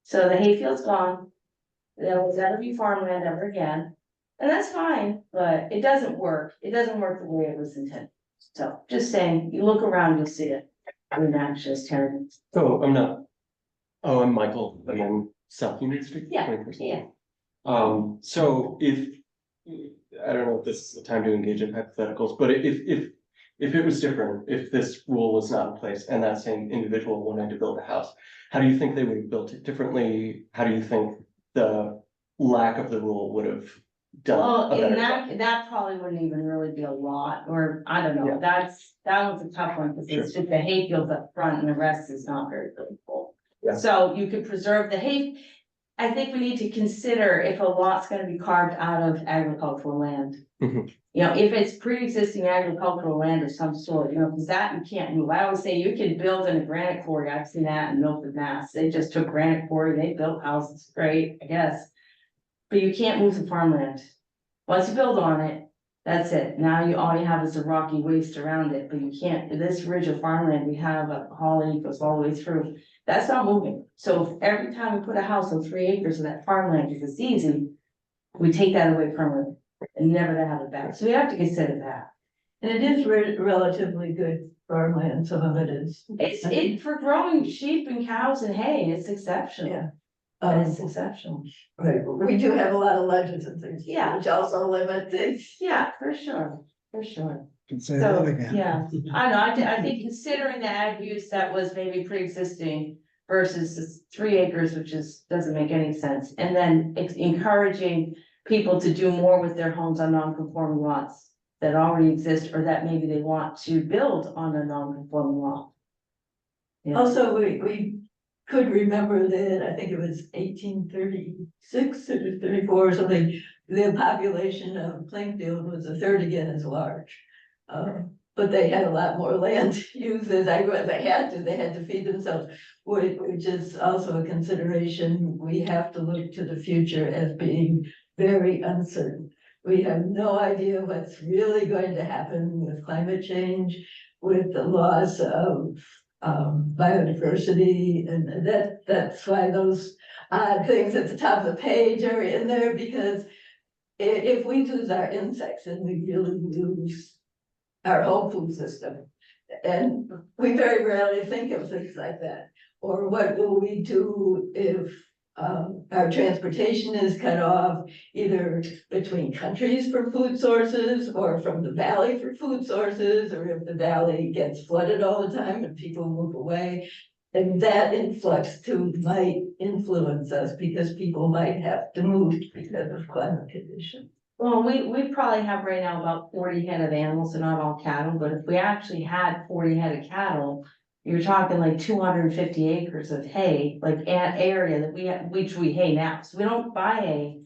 So the hayfield's gone. There will never be farmland ever again, and that's fine, but it doesn't work. It doesn't work the way it was intended. So just saying, you look around, you'll see it. In action, it's terrible. So I'm Michael, I'm on South Union Street. Yeah, 21st. yeah. So if, I don't know if this is the time to engage in hypotheticals, but if it was different, if this rule was not in place and that same individual wanted to build a house, how do you think they would have built it differently? How do you think the lack of the rule would have done Well, a in better job? that probably wouldn't even really be a lot, or I don't know, Yeah. that was a tough one, because it's just the hayfields up front and the rest is not very full. Yeah. So you could preserve the hay. I think we need to consider if a lot's gonna be carved out of agricultural land. Mhm. You know, if it's pre-existing agricultural land of some sort, you know, because that you can't move. I always say you can build in a granite quarry. I've seen that in Milford, Mass. They just took granite quarry, they built houses, great, I guess. But you can't move the farmland. Once you build on it, that's it. Now all you have is a rocky waste around it, but you can't, this ridge of farmland, we have a holly goes all the way through. That's not moving. So if every time we put a house on 3 acres of that farmland, because it's easy, we take that away from it and never to have it back. So we have to consider that. And it is relatively good farmland, some of it is. It's for growing sheep and cows and hay, it's exceptional. Yeah. It's exceptional. Right, we do have a lot of legends and things. Yeah. Which also limit things. Yeah, for sure, for sure. Can say So, that again. yeah, I know, I think considering the ag use that was maybe pre-existing versus this 3 acres, which doesn't make any sense. And then it's encouraging people to do more with their homes on non-conforming lots that already exist, or that maybe they want to build on a non-conforming lot. Yeah. Also, we could remember that, I think it was 1836 or 34 or something, the population of Plainfield was 1/3 again as large. But they had a lot more land used as they had to feed themselves, which is also a consideration. We have to look to the future as being very uncertain. We have no idea what's really going to happen with climate change, with the loss of biodiversity, and that's why those odd things at the top of the page are in there, because if we lose our insects, and we really lose our whole food system, and we very rarely think of things like that. Or what will we do if our transportation is cut off, either between countries for food sources or from the valley for food sources, or if the valley gets flooded all the time and people move away. And that influx too might influence us, because people might have to move because of climate conditions. Well, we probably have right now about 40 head of animals, and not all cattle, but if we actually had 40 head of cattle, you're talking like 250 acres of hay, like an area that we have, which we hay now. So we don't buy hay,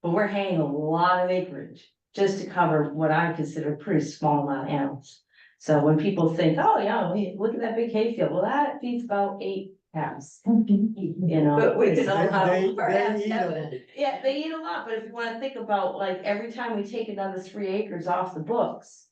but we're haying a lot of acreage just to cover what I consider a pretty small amount of animals. So when people think, oh yeah, look at that big hay field, well, that feeds about 8 house, you know. But we can So- allow They perhaps eat have them. it. Yeah, they eat a lot, but if you wanna think about, like, every time we take another 3 acres off the books.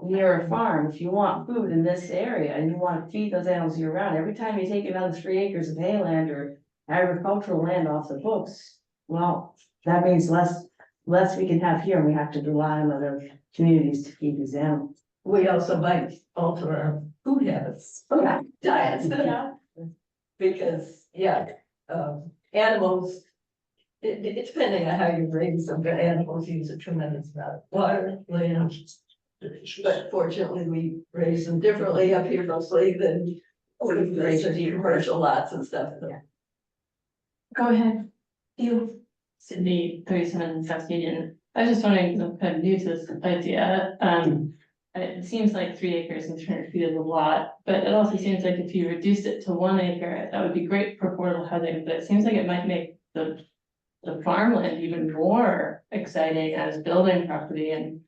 Near a farm, if you want food in this area and you wanna feed those animals year round, every time you take another 3 acres of hayland or agricultural land off the books. Well, that means less we can have here, and we have to rely on other communities to feed these animals. We also might alter our food habits. Okay. Diets. Yeah. Because, yeah, animals, depending on how you raise them, but animals use a tremendous amount of water, land. But fortunately, we raise them differently up here mostly than we raise commercial lots and stuff. Go ahead. You. Sydney 37 South Union. I was just wondering, I'm kind of new to this idea. It seems like 3 acres and 300 feet is a lot, but it also seems like if you reduced it to 1 acre, that would be great for affordable housing, but it seems like it might make the farmland even more exciting as building property. And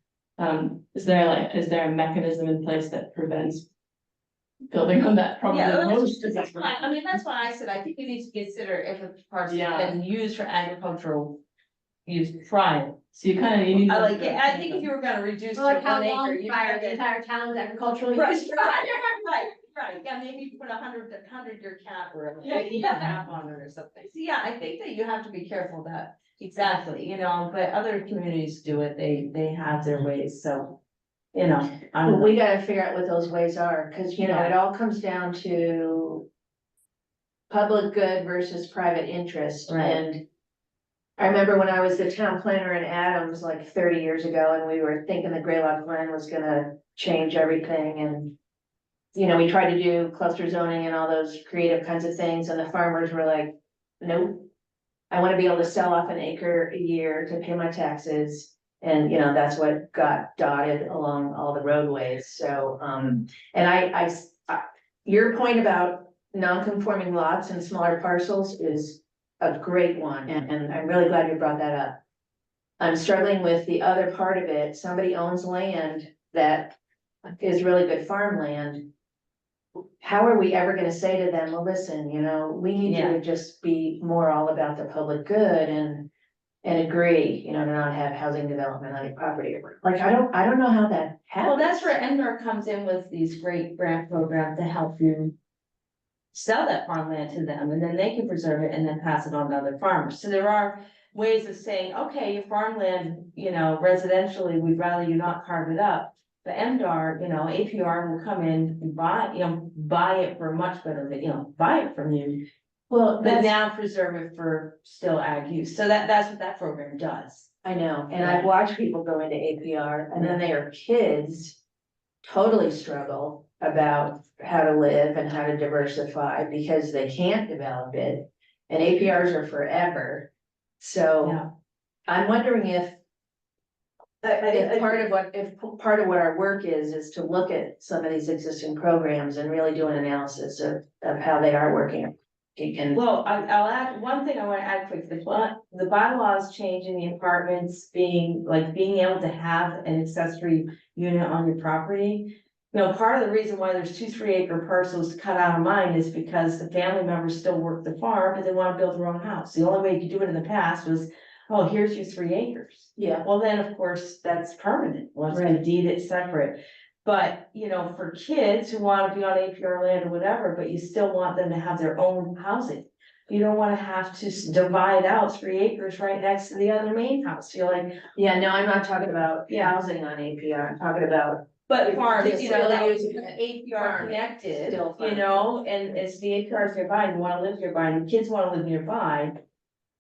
is there a mechanism in place that prevents building on that property? Yeah, Most of that's it's- fine. I mean, that's why I said, I think you need to consider if a parcel Yeah. has been used for agricultural use prior. So you need. I like, I think if you were gonna reduce to 1 acre, you prior have the to. entire town's agricultural Right, use? right, yeah, maybe you put a 100-year cap or a 50-year cap on it or something. So, yeah, I think that you have to be careful of that, exactly, you know, but other communities do it, they have their ways, so. You know, I don't know. We gotta figure out what those ways are, cause you know, Yeah. it all comes down to public good versus private interest, Right. and I remember when I was the town planner in Adams like 30 years ago, and we were thinking the Greylock plan was gonna change everything, and you know, we tried to do cluster zoning and all those creative kinds of things, and the farmers were like, nope. I wanna be able to sell off an acre a year to pay my taxes. And, you know, that's what got dotted along all the roadways, so, and I, your point about non-conforming lots and smaller parcels is a great one, and I'm really glad you brought that up. I'm struggling with the other part of it, somebody owns land that is really good farmland. How are we ever gonna say to them, well, listen, you know, we need you Yeah. to just be more all about the public good and agree, you know, to not have housing development on your property. Like, I don't know how that happens. Well, that's where NDOR comes in with these great grant programs to help you. Sell that farmland to them, and then they can preserve it and then pass it on to other farmers, so there are ways of saying, okay, your farmland, you know, residentially, we'd rather you not carve it up. But MDR, you know, APR will come in and buy it for much better, you know, buy it from you. Well, But that's, now preserve it for still ag use, so that's what that program does. I know, and I've watched people go into APR and then their kids totally struggle about how to live and how to diversify because they can't develop it. And APRs are forever. So Yeah. I'm wondering if part of what our work is to look at some of these existing programs and really do an analysis of how they are working. And Well, I'll add, one thing I wanna add quick, the bylaws changing the apartments being able to have an accessory unit on your property. You know, part of the reason why there's 2 3-acre parcels cut out of mine is because the family members still work the farm, but they wanna build their own house. The only way you could do it in the past was, oh, here's your 3 acres. yeah, Well, then, of course, that's permanent, once we Right. deed it separate. But, you know, for kids who wanna be on APR land or whatever, but you still want them to have their own housing. You don't wanna have to divide out 3 acres right next to the other main house, you're like, yeah, no, I'm not talking about Yeah. housing on APR, I'm talking about, but farms, Just you know, still that was using it. APR Farm. connected, Still you farm. know, and it's the APRs nearby, and you wanna live nearby, and kids wanna live nearby.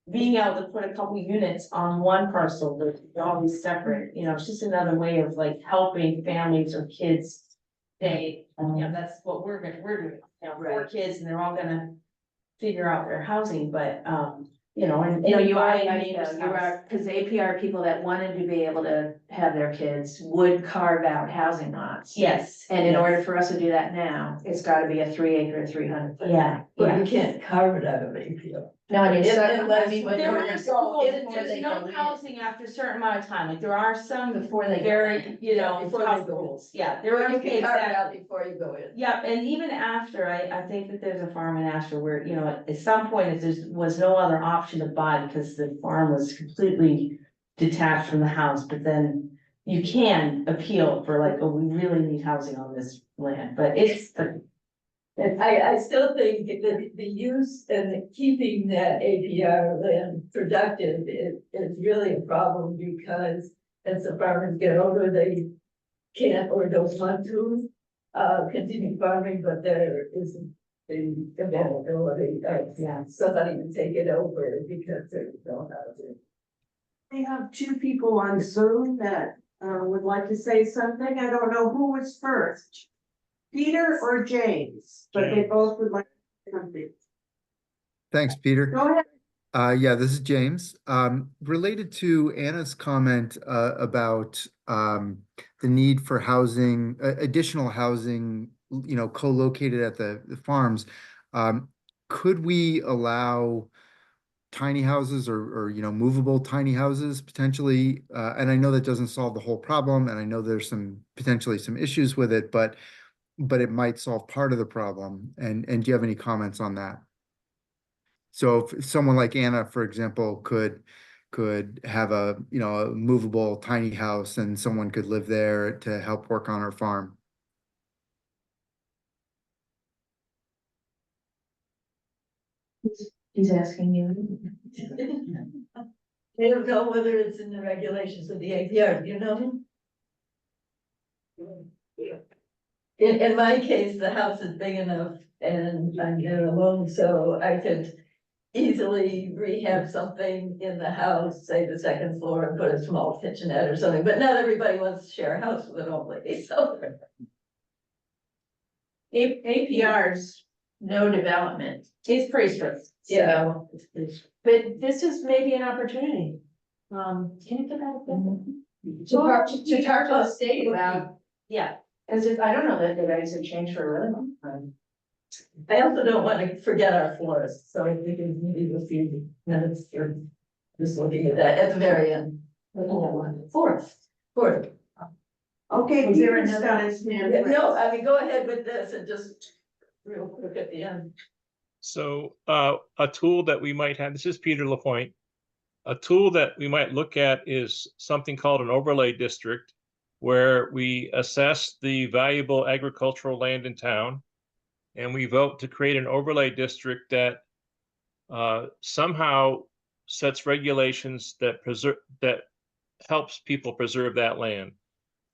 Being able to put a couple units on one parcel, but always separate, you know, it's just another way of like helping families or kids. They, you know, that's what we're doing, you know, 4 Right. kids and they're all gonna figure out their housing, but, you know, and. you know, you are, buy a right, neighbor's you house. are, cause APR people that wanted to be able to have their kids would carve out housing lots. Yes. And in yes. order for us to do that now, it's gotta be a 3 acre, 300 foot. Yeah, But yeah. you can't carve it out of APR. No, I mean, If- so, unless- I mean, but There there is is all there's before they no go in. housing after a certain amount of time, like there are some Before they go very, in. you know, Before house they go in. rules, yeah, there are. You can carve it exactly. out before you go in. Yeah, and even after, I think that there's a farm in Asheville where, you know, at some point, if there was no other option to buy because the farm was completely detached from the house, but then you can appeal for like, oh, we really need housing on this land, but it's, And I still think that the use and keeping that APR land productive is really a problem because as the farmers get older, they can't or don't want to continue farming, but there isn't the availability of somebody to take it over because there's no housing. We have two people on Zoom that would like to say something. I don't know who was first. Peter or James, but they both would like to say something. Thanks, Peter. Go ahead. Yeah, this is James. Related to Anna's comment about the need for housing, additional housing, you know, co-located at the farms. Could we allow tiny houses or you know, movable tiny houses potentially? And I know that doesn't solve the whole problem, and I know there's potentially some issues with it, but it might solve part of the problem. And do you have any comments on that? So if someone like Anna, for example, could have a, you know, a movable tiny house and someone could live there to help work on her farm. He's asking you. I don't know whether it's in the regulations of the APR, you know? In my case, the house is big enough and I'm here alone, so I could easily rehab something in the house, say the second floor, and put a small kitchenette or something, but not everybody wants to share a house with an old lady, so. APRs, no development. it's pretty strict. Yeah. But this is maybe an opportunity. Can you put that up there? To talk to the state about, Yeah, as if, I don't know that the regs have changed for a really long time. I also don't want to forget our forests, so I think it's maybe a few minutes for just looking at that at the very end. Fourth. Okay, Is there Peter's another- got his hand raised. No, I mean, go ahead with this and just real quick at the end. So a tool that we might have, this is Peter Lapointe. A tool that we might look at is something called an overlay district, where we assess the valuable agricultural land in town. And we vote to create an overlay district that somehow sets regulations that helps people preserve that land.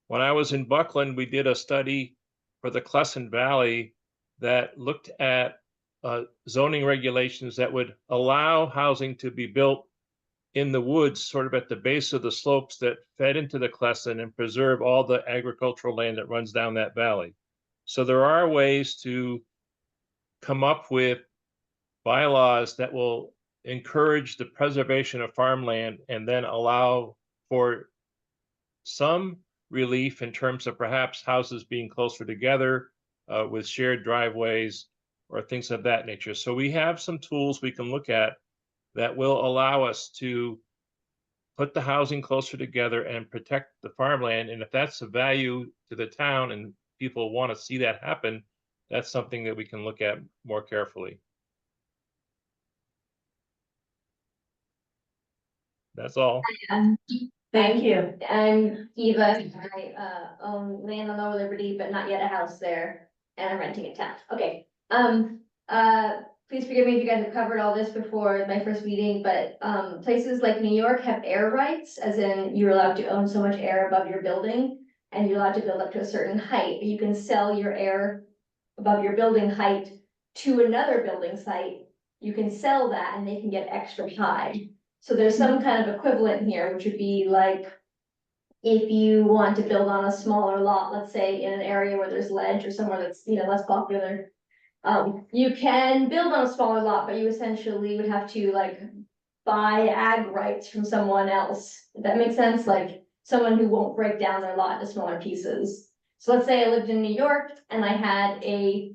When I was in Buckland, we did a study for the Crescent Valley that looked at zoning regulations that would allow housing to be built in the woods, sort of at the base of the slopes that fed into the Crescent and preserve all the agricultural land that runs down that valley. So there are ways to come up with bylaws that will encourage the preservation of farmland and then allow for some relief in terms of perhaps houses being closer together with shared driveways or things of that nature. So we have some tools we can look at that will allow us to put the housing closer together and protect the farmland. And if that's of value to the town and people want to see that happen, that's something that we can look at more carefully. That's all. Thank you. I'm Eva. I own land on Lower Liberty, but not yet a house there, and I'm renting it out. Okay. Please forgive me if you guys have covered all this before my first meeting, but places like New York have air rights, as in you're allowed to own so much air above your building, and you're allowed to build up to a certain height. You can sell your air above your building height to another building site. You can sell that, and they can get extra high. So there's some kind of equivalent here, which would be like, if you want to build on a smaller lot, let's say in an area where there's ledge or somewhere that's, you know, less popular. You can build on a smaller lot, but you essentially would have to like buy ag rights from someone else. If that makes sense, like someone who won't break down their lot into smaller pieces. So let's say I lived in New York and I had a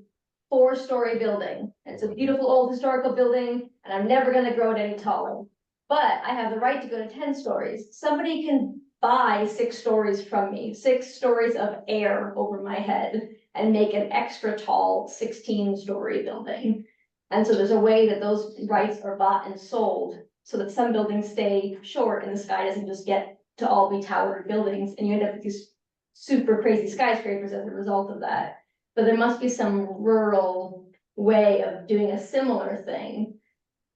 4-story building. It's a beautiful old historical building, and I'm never gonna grow it any taller. But I have the right to go to 10 stories. Somebody can buy 6 stories from me, 6 stories of air over my head, and make an extra tall 16-story building. And so there's a way that those rights are bought and sold, so that some buildings stay short and the sky doesn't just get to all be towered buildings, and you end up with these super crazy skyscrapers as a result of that. But there must be some rural way of doing a similar thing,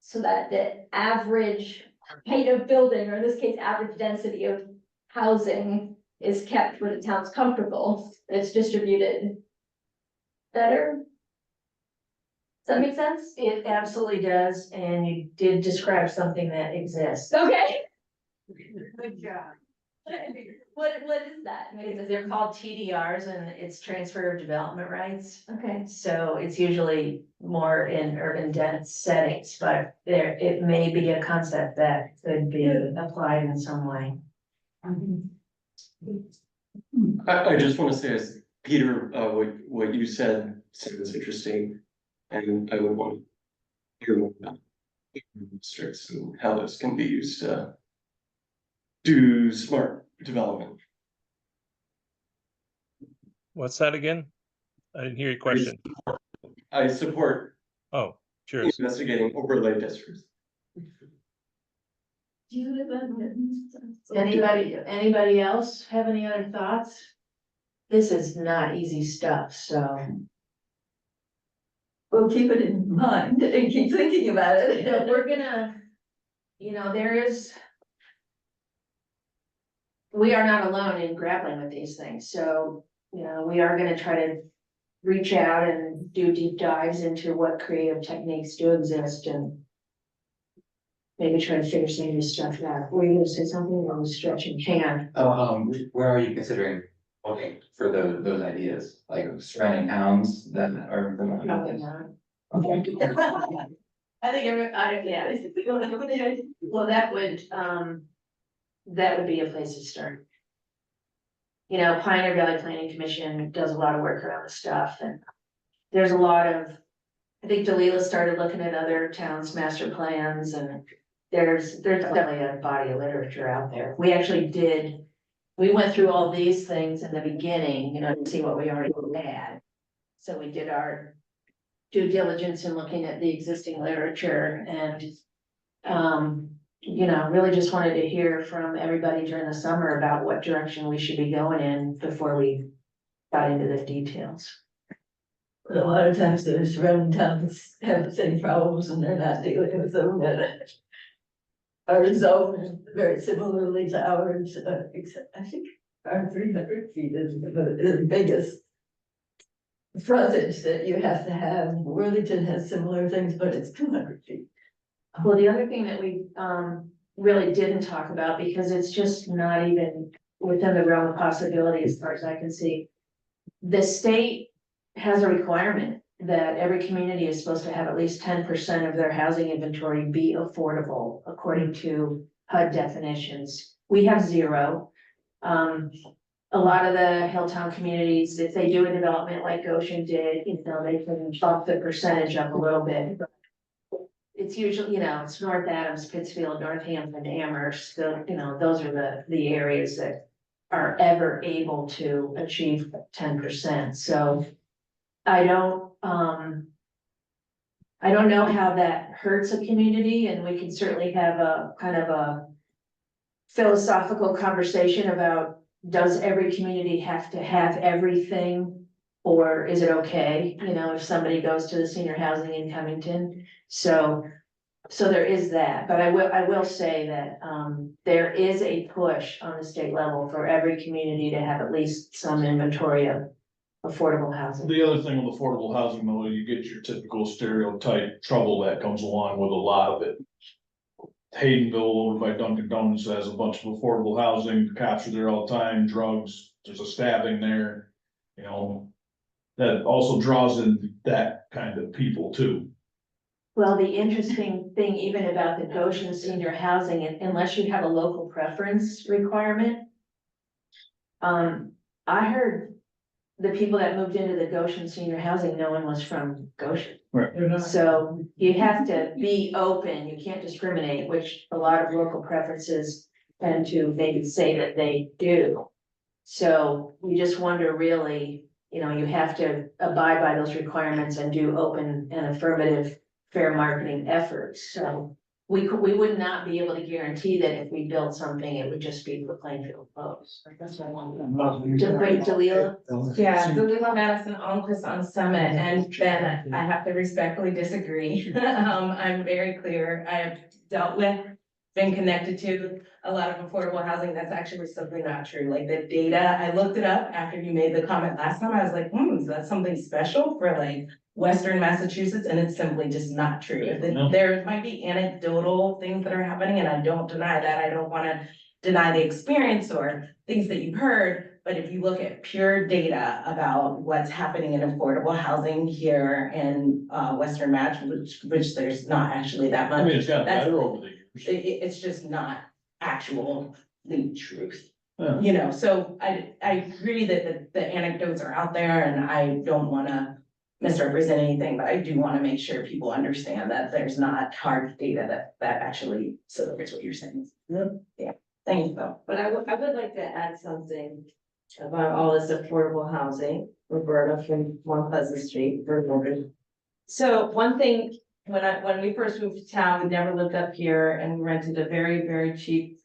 so that the average height of building, or in this case, average density of housing, is kept where the town's comfortable, it's distributed better. Does that make sense? It absolutely does, and you did describe something that exists. Okay. Good job. What is that? They're called TDRs, and it's transfer of development rights. Okay. So it's usually more in urban dense settings, but it may be a concept that could be applied in some way. I just want to say, as Peter, what you said seems interesting, and I would want to hear more about districts and how this can be used to do smart development. What's that again? I didn't hear your question. I support Oh, sure. investigating overlay districts. Anybody else have any other thoughts? This is not easy stuff, so. We'll keep it in mind and keep thinking about it. We're gonna, we are not alone in grappling with these things, so, we are gonna try to reach out and do deep dives into what creative techniques do exist and maybe try to figure some of this stuff out. Were you gonna say something, or was stretching? Hang on. Oh, where are you considering looking for those ideas, like surrounding towns that are? Probably not. I think yeah. Well, that would be a place to start. Pioneer Valley Planning Commission does a lot of work around this stuff, and there's a lot of, I think Delila started looking at other towns' master plans, and there's definitely a body of literature out there. We went through all these things in the beginning, to see what we already had. So we did our due diligence in looking at the existing literature, and really just wanted to hear from everybody during the summer about what direction we should be going in before we got into the details. But a lot of times the surrounding towns have the same problems and they're not dealing with them, that are resolved very similarly to ours, except I think our 300 feet is the biggest frontage that you have to have. Worthington has similar things, but it's 200 feet. Well, the other thing that we really didn't talk about, because it's just not even within the realm of possibility as far as I can see. The state has a requirement that every community is supposed to have at least 10% of their housing inventory be affordable, according to HUD definitions. We have 0. A lot of the Hilltown communities, if they do a development like Goshen did, they can bump the percentage up a little bit. It's usually, it's North Adams, Pittsfield, Northampton, Amherst, those are the areas that are ever able to achieve 10%. So I don't know how that hurts a community, and we can certainly have a kind of a philosophical conversation about, does every community have to have everything, or is it okay, if somebody goes to the senior housing in Covington? So there is that, but I will say that there is a push on the state level for every community to have at least some inventory of affordable housing. The other thing with affordable housing, though, you get your typical stereotype trouble that comes along with a lot of it. Haydenville over by Dunkin' Donuts has a bunch of affordable housing, cops are there all the time, drugs, there's a stabbing there, that also draws in that kind of people too. Well, the interesting thing even about the Goshen senior housing, unless you have a local preference requirement. I heard the people that moved into the Goshen senior housing, no one was from Goshen. They're not- So you have to be open, you can't discriminate, which a lot of local preferences tend to maybe say that they do. So you just wonder really, you know, you have to abide by those requirements and do open and affirmative fair marketing efforts. So we would not be able to guarantee that if we built something, it would just be for Plainfield folks. That's what I want. Just wait, Dalila. Yeah, Dalila Madison Almquist on Summit, and Ben, I have to respectfully disagree. I'm very clear, I have dealt with, been connected to a lot of affordable housing, that's actually simply not true, like the data, I looked it up after you made the comment last time, I was like, is that something special for like Western Massachusetts, and it's simply just not true. No. There might be anecdotal things that are happening, and I don't deny that, I don't wanna deny the experience or things that you've heard, but if you look at pure data about what's happening in affordable housing here in Western Mass, which there's not actually that I much. mean, it's gotten That's- better over the years. It's just not actual the truth. Yeah. You know, so I agree that the anecdotes are out there, and I don't wanna misrepresent anything, but I do wanna make sure people understand that there's not hard data that actually supports what you're saying. Yeah, thank you though. But I would like to add something about all this affordable housing, Roberta from One Pleasant Street, Vermont. So one thing, when we first moved to town, we never lived up here and we rented a very, very cheap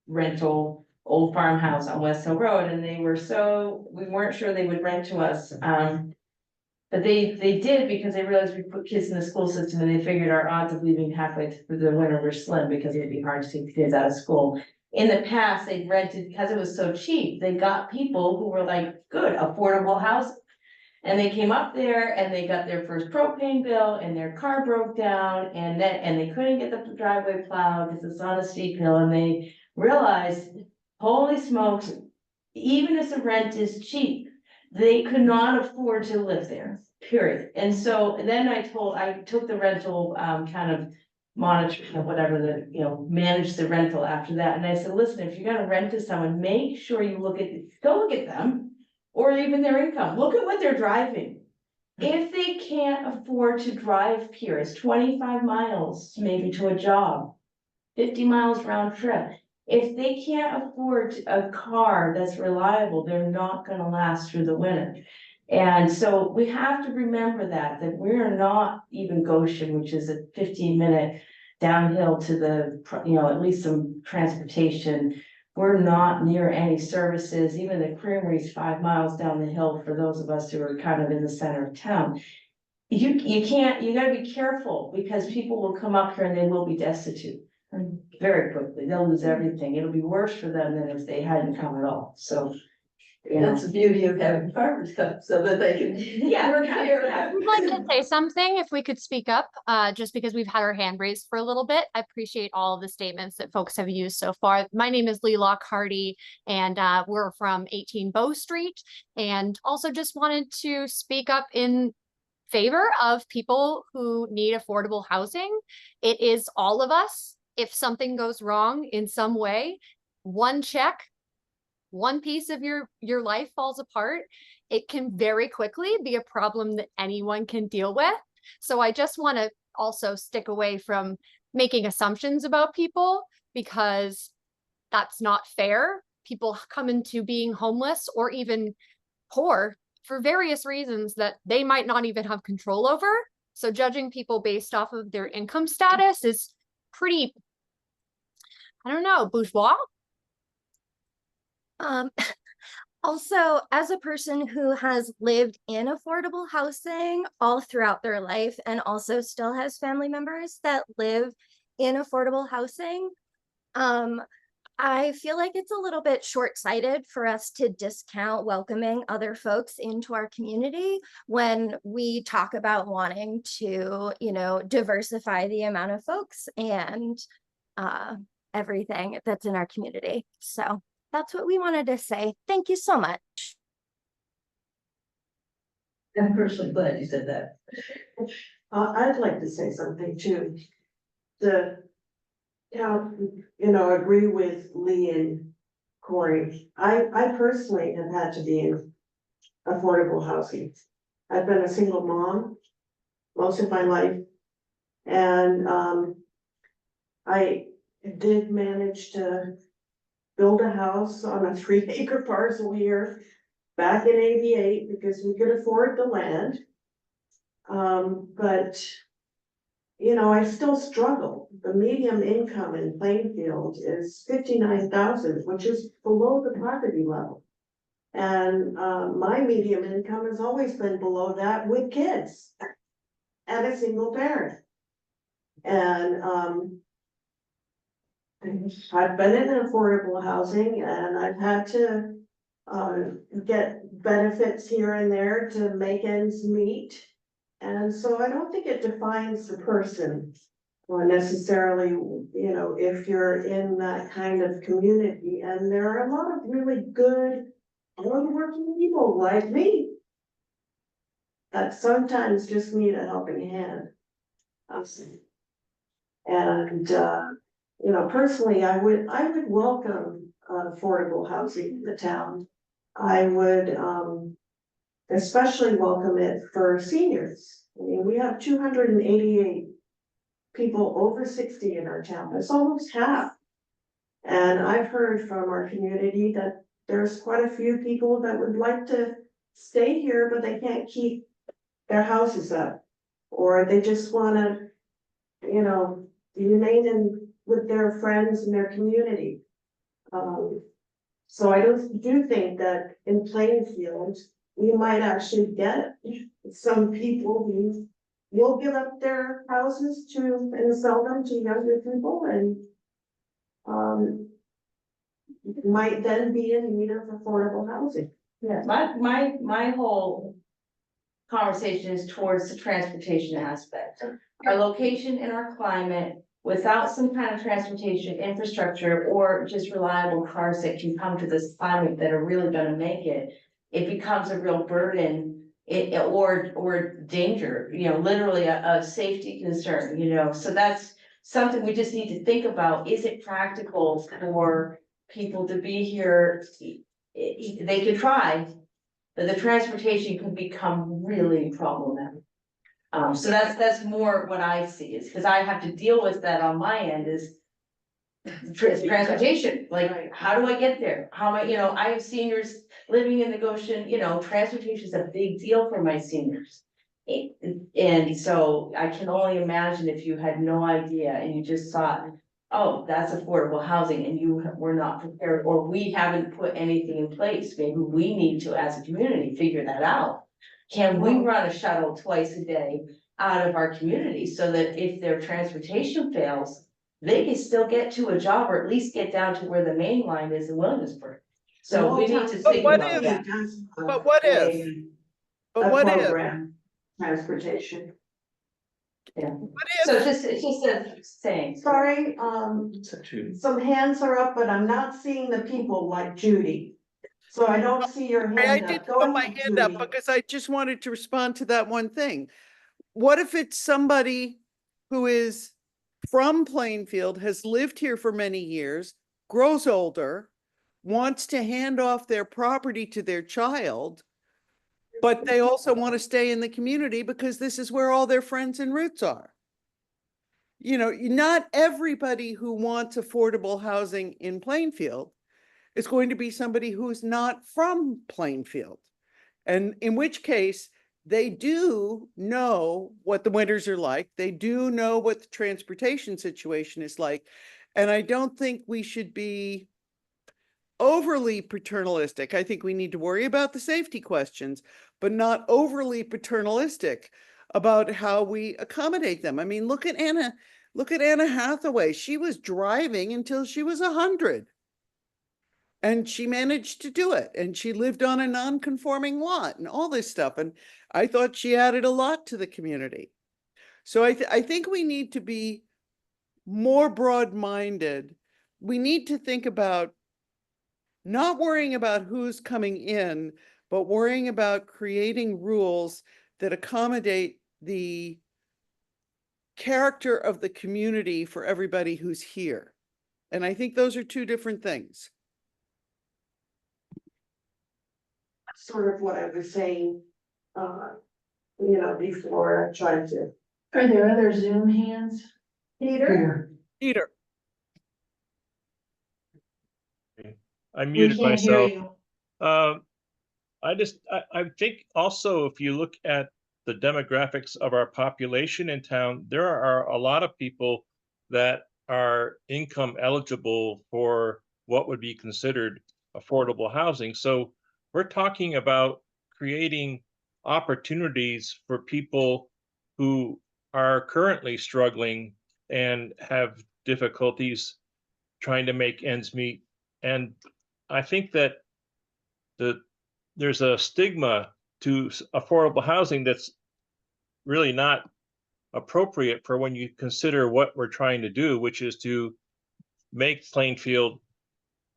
rental, old farmhouse on West Hill Road, and we weren't sure they would rent to us. But they did, because they realized we put kids in the school system, and they figured our odds of leaving halfway through the winter were slim, because it'd be hard to take the kids out of school. In the past, they rented, because it was so cheap, they got people who were like, good, affordable housing. And they came up there and they got their first propane bill, and their car broke down, and they couldn't get the driveway plowed because it's on a steep hill, and they realized, holy smokes, even if the rent is cheap, they could not afford to live there, period. And so then I took the rental, kind of monitor, whatever manage the rental after that. And I said, listen, if you're gonna rent to someone, make sure you go look at them, or even their income. Look at what they're driving. If they can't afford to drive here, it's 25 miles maybe to a job, 50 miles round trip. If they can't afford a car that's reliable, they're not gonna last through the winter. And so we have to remember that we're not even Goshen, which is a 15-minute downhill to at least some transportation. We're not near any services, even the creamery's 5 miles down the hill for those of us who are kind of in the center of town. You gotta be careful, because people will come up here and they will be destitute very quickly. They'll lose everything. It'll be worse for them than if they hadn't come at all. So. That's the beauty of having farmers come, so that they can. Yeah. work here. I would like to say something, if we could speak up, just because we've had our hand raised for a little bit. I appreciate all of the statements that folks have used so far. My name is Lee Lockhart, and we're from 18 Bow Street, and also just wanted to speak up in favor of people who need affordable housing. It is all of us. If something goes wrong in some way, one check, one piece of your life falls apart, it can very quickly be a problem that anyone can deal with. So I just want to also stick away from making assumptions about people, because that's not fair. People come into being homeless or even poor for various reasons that they might not even have control over. So judging people based off of their income status is pretty, I don't know, bourgeois. Also, as a person who has lived in affordable housing all throughout their life, and also still has family members that live in affordable housing, I feel like it's a little bit short-sighted for us to discount welcoming other folks into our community when we talk about wanting to, diversify the amount of folks and everything that's in our community. So that's what we wanted to say. Thank you so much. I'm personally glad you said that. I'd like to say something too. Agree with Lee and Corey. I personally have had to be in affordable housing. I've been a single mom most of my life. And, I did manage to build a house on a 3-acre parcel here back in '88 because we could afford the land. But, you know, I still struggle. The median income in Plainfield is 59,000, which is below the poverty level. And, my median income has always been below that with kids and a single parent. And, I've been in affordable housing and I've had to get benefits here and there to make ends meet. And so I don't think it defines the person or necessarily, you know, if you're in that kind of community. And there are a lot of really good, hardworking people like me that sometimes just need a helping hand. And, you know, personally, I would welcome affordable housing in the town. I would, especially welcome it for seniors. I mean, we have 288 people over 60 in our town. That's almost half. And I've heard from our community that there's quite a few people that would like to stay here, but they can't keep their houses up. Or they just wanna, you know, remain in with their friends and their community. So I do think that in Plainfield, we might actually get some people who will give up their houses to and sell them to younger people and might then be in need of affordable housing. Yeah, my whole conversation is towards the transportation aspect. Our location and our climate, without some kind of transportation infrastructure or just reliable cars that can come to this climate that are really gonna make it, it becomes a real burden. Or danger, you know, literally a safety concern, you know, so that's something we just need to think about. Is it practical for people to be here? They could try, but the transportation could become really problematic. So that's more what I see is, because I have to deal with that on my end is transportation, like, how do I get there? How am I, you know, I have seniors living in the Goshen, you know, transportation is a big deal for my seniors. And so I can only imagine if you had no idea and you just thought, oh, that's affordable housing and you were not prepared, or we haven't put anything in place. Maybe we need to, as a community, figure that out. Can we run a shuttle twice a day out of our community so that if their transportation fails, they can still get to a job or at least get down to where the main line is in Williamsburg? So we need to think about that. But what if? But what if? Transportation. Yeah. What So if? it's just a saying. Sorry, some hands are up, but I'm not seeing the people like Judy. So I don't see your I hand didn't up. Go put my ahead, hand up Judy. because I just wanted to respond to that one thing. What if it's somebody who is from Plainfield, has lived here for many years, grows older, wants to hand off their property to their child, but they also want to stay in the community because this is where all their friends and roots are. You know, not everybody who wants affordable housing in Plainfield is going to be somebody who's not from Plainfield. And in which case, they do know what the winters are like. They do know what the transportation situation is like. And I don't think we should be overly paternalistic. I think we need to worry about the safety questions, but not overly paternalistic about how we accommodate them. I mean, look at Anna Hathaway. She was driving until she was 100. And she managed to do it. And she lived on a non-conforming lot and all this stuff. And I thought she added a lot to the community. So I think we need to be more broad-minded. We need to think about not worrying about who's coming in, but worrying about creating rules that accommodate the character of the community for everybody who's here. And I think those are two different things. sort of what I was saying, you know, before I tried to. Are there other Zoom hands? Peter? Peter, I We muted can't hear myself. you. I think also if you look at the demographics of our population in town, there are a lot of people that are income eligible for what would be considered affordable housing. So we're talking about creating opportunities for people who are currently struggling and have difficulties trying to make ends meet. And I think that there's a stigma to affordable housing that's really not appropriate for when you consider what we're trying to do, which is to make Plainfield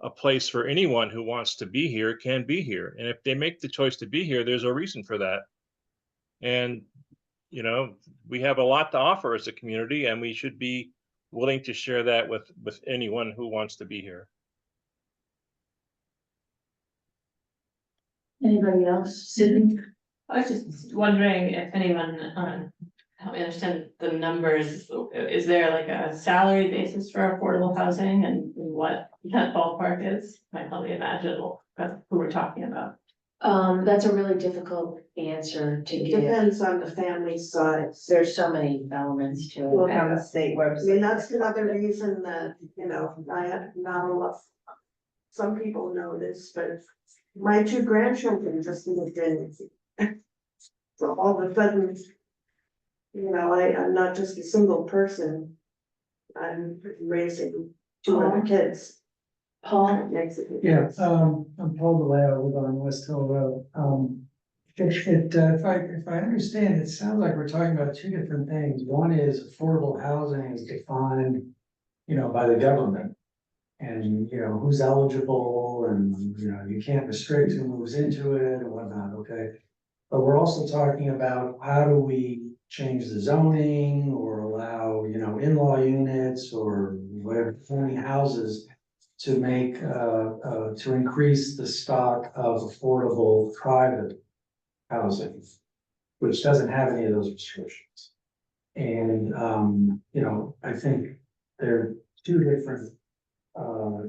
a place for anyone who wants to be here can be here. And if they make the choice to be here, there's a reason for that. And, you know, we have a lot to offer as a community, and we should be willing to share that with anyone who wants to be here. Anybody else? Sydney? I was just wondering if anyone, help me understand the numbers. Is there like a salary basis for affordable housing and what that ballpark is? Might help me imagine who we're talking about. That's a really difficult answer to give. Depends on the family size. There's so many elements to Well, it. on the state I mean, that's another reason that, you know, I have not a lot. Some people know this, but my 2 grandchildren just moved in. So all of a sudden, you know, I'm not just a single person. I'm raising 2 other kids. Paul? Yeah, I'm Paul DeLeo, live on West Hill Road. If I understand, it sounds like we're talking about 2 different things. One is affordable housing is defined, you know, by the government. And, you know, who's eligible and, you know, you can't restrict who moves into it and whatnot, okay? But we're also talking about how do we change the zoning or allow, you know, in-law units or whatever, tiny houses to make, to increase the stock of affordable private housing, which doesn't have any of those restrictions. And, you know, I think there are 2 different,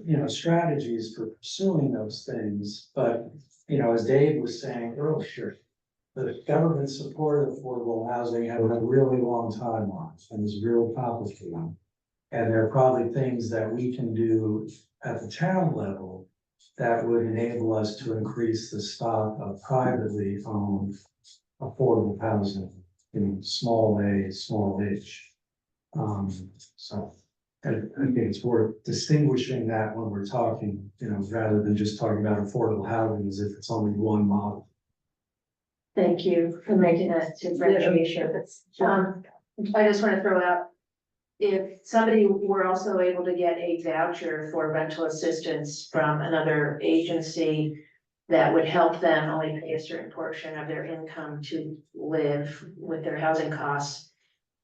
you know, strategies for pursuing those things. But, you know, as Dave was saying earlier, the government support of affordable housing had a really long timeline and is real complicated. And there are probably things that we can do at the town level that would enable us to increase the stock of privately owned affordable housing in small a, small h. So I think it's worth distinguishing that when we're talking, you know, rather than just talking about affordable housing as if it's only one model. Thank you for making that differentiation. I just want to throw out, if somebody were also able to get a voucher for rental assistance from another agency that would help them only pay a certain portion of their income to live with their housing costs,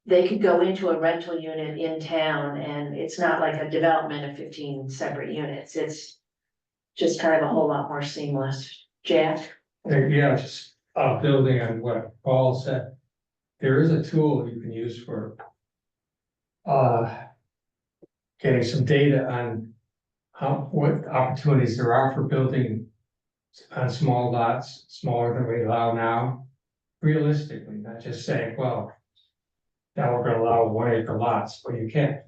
they could go into a rental unit in town, and it's not like a development of 15 separate units. It's just kind of a whole lot more seamless. Jack? Yeah, just building on what Paul said, there is a tool you can use for getting some data on what opportunities there are for building on small lots, smaller than we allow now, realistically, not just saying, well, now we're gonna allow 1 acre lots, but you can't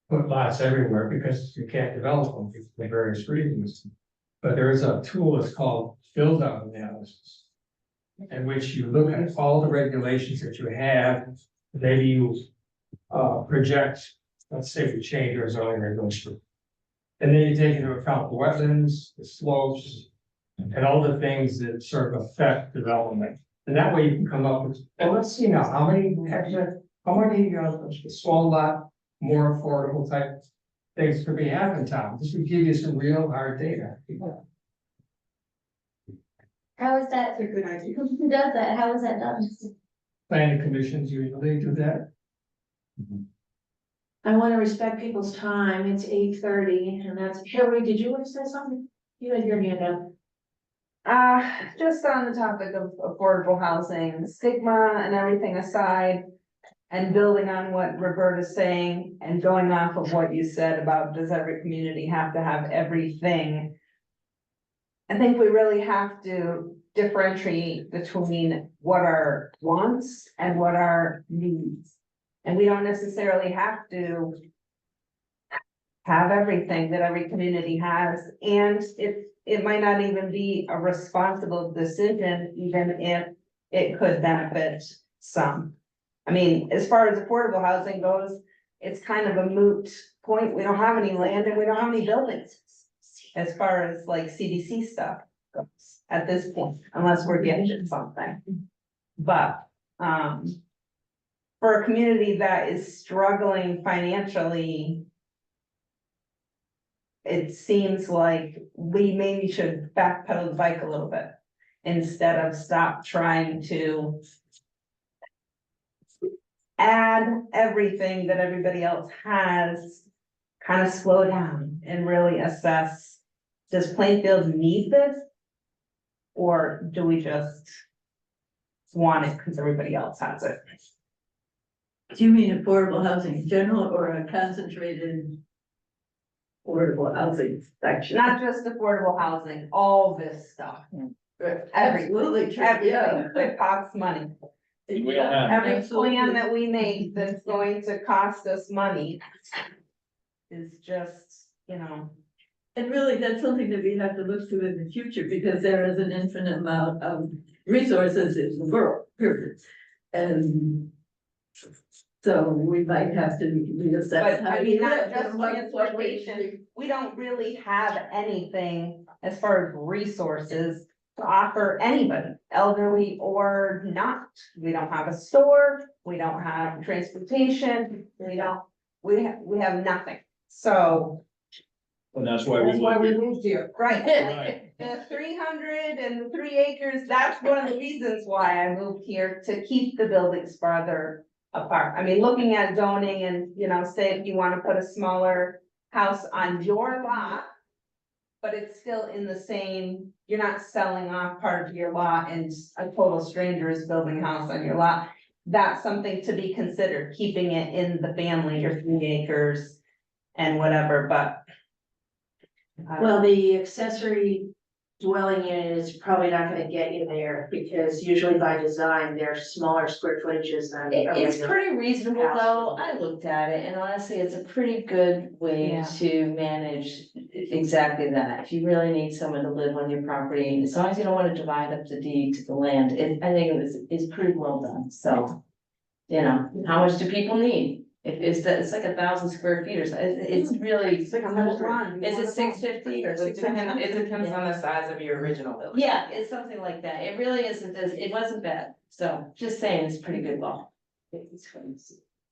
put lots everywhere because you can't develop them for various reasons. But there is a tool, it's called build out analysis, in which you look at all the regulations that you have, maybe you project, let's say we change our zoning regulation. And then you take into account the wetlands, the slopes, and all the things that sort of affect development. And that way you can come up with, and let's see now, how many small lot, more affordable type things could we have in town? This would give you some real hard data. How is that? That's a good idea. Who does that? How is that done? Planning commissions usually do that. I want to respect people's time. It's 8:30, and that's, Hillary, did you want to say something? You had your hand up. Just on the topic of affordable housing, stigma and everything aside. And building on what Roberta's saying and going off of what you said about does every community have to have everything? I think we really have to differentiate between what are wants and what are needs. And we don't necessarily have to have everything that every community has, and it might not even be a responsible decision, even if it could benefit some. I mean, as far as affordable housing goes, it's kind of a moot point. We don't have any land and we don't have any buildings. As far as like CDC stuff goes at this point, unless we're getting something. But, for a community that is struggling financially, it seems like we maybe should backpedal the bike a little bit instead of stop trying to add everything that everybody else has, kind of slow down and really assess, does Plainfield need this? Or do we just want it because everybody else has it? Do you mean affordable housing in general or a concentrated affordable housing section? Not just affordable housing, all this stuff. Absolutely true, Everything yeah. that costs money. We don't have. Every Absolutely. plan that we make that's going to cost us money is just, you know. And really, that's something that we have to look to in the future, because there is an infinite amount of resources in the world, period. And so we might have to reassess. But how I we mean, not live just and what transportation, we don't really have anything as far as resources to offer anybody, elderly or not. We don't have a store, we don't have transportation, we have nothing, so. And that's why we live here. moved here. Right, Right. the 300 and the 3 acres, that's one of the reasons why I moved here, to keep the buildings farther apart. I mean, looking at zoning and, you know, say if you wanna put a smaller house on your lot, but it's still in the same, you're not selling off part of your lot and a total stranger is building a house on your lot. That's something to be considered, keeping it in the family, your 3 acres and whatever, but. Well, the accessory dwelling unit is probably not gonna get you there, because usually by design, they're smaller square footages than. It's pretty reasonable though. I looked at it, and honestly, it's a pretty good way Yeah. to manage exactly that. If you really need someone to live on your property, as long as you don't wanna divide up the deed to the land, I think it's pretty well done, so. You know, how much do people need? If it's like 1,000 square feet or so, it's really. Is it 650 or 600? It depends on the size of your original building. Yeah, it's something like that. It really isn't, it wasn't bad. So just saying, it's pretty good law.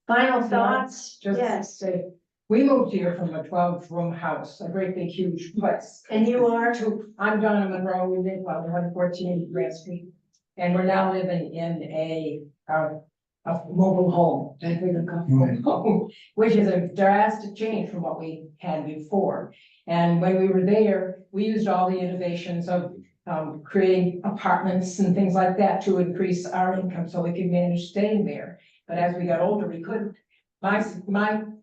Final thoughts? Just to say, we moved here from a 12-room house, a great big huge place. And you are? I'm Donna Monroe, we live on 114 Grand Street. And we're now living in a mobile home, which is a drastic change from what we had before. And when we were there, we used all the innovations of creating apartments and things like that to increase our income so we could manage staying there. But as we got older, we couldn't. My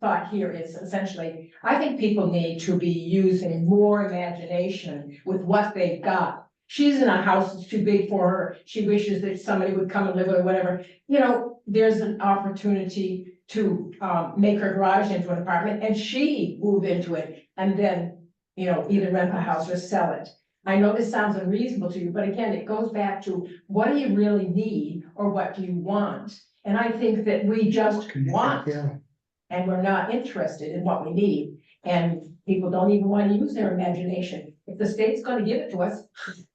thought here is essentially, I think people need to be using more imagination with what they've got. She's in a house that's too big for her. She wishes that somebody would come and live or whatever. You know, there's an opportunity to make her garage into an apartment and she move into it and then, you know, either rent the house or sell it. I know this sounds unreasonable to you, but again, it goes back to what do you really need or what do you want? And I think that we just want and we're not interested in what we need. And people don't even want to use their imagination. If the state's going to give it to us,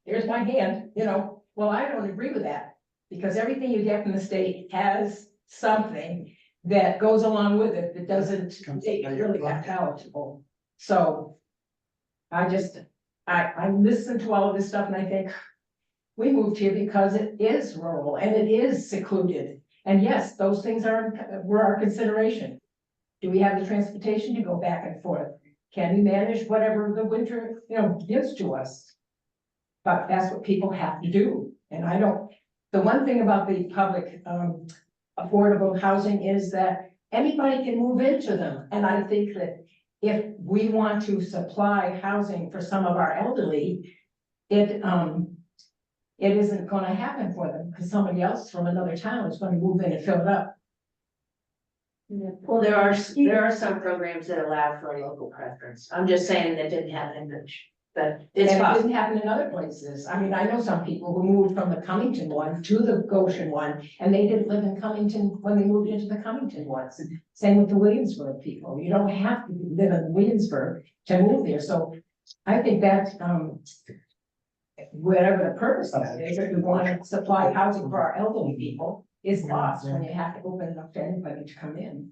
here's my hand, you know, well, I don't agree with that. Because everything you get from the state has something that goes along with it that doesn't make it really that palatable. So I listen to all of this stuff and I think we moved here because it is rural and it is secluded. And yes, those things were our consideration. Do we have the transportation to go back and forth? Can we manage whatever the winter, you know, gives to us? but that's what people have to do. And I don't, the one thing about the public, affordable housing is that anybody can move into them. And I think that if we want to supply housing for some of our elderly, it isn't gonna happen for them, because somebody else from another town is gonna move in and fill it up. Well, there are some programs that allow for a local preference. I'm just saying that didn't happen, but it's And it possible. didn't happen in other places. I mean, I know some people who moved from the Cummington one to the Goshen one, and they didn't live in Cummington when they moved into the Cummington ones. Same with the Williamsburg people. You don't have to live in Williamsburg to move there. So I think that, whatever the purpose of it is, if we want to supply housing for our elderly people, is lost when you have to open it up to anybody to come in.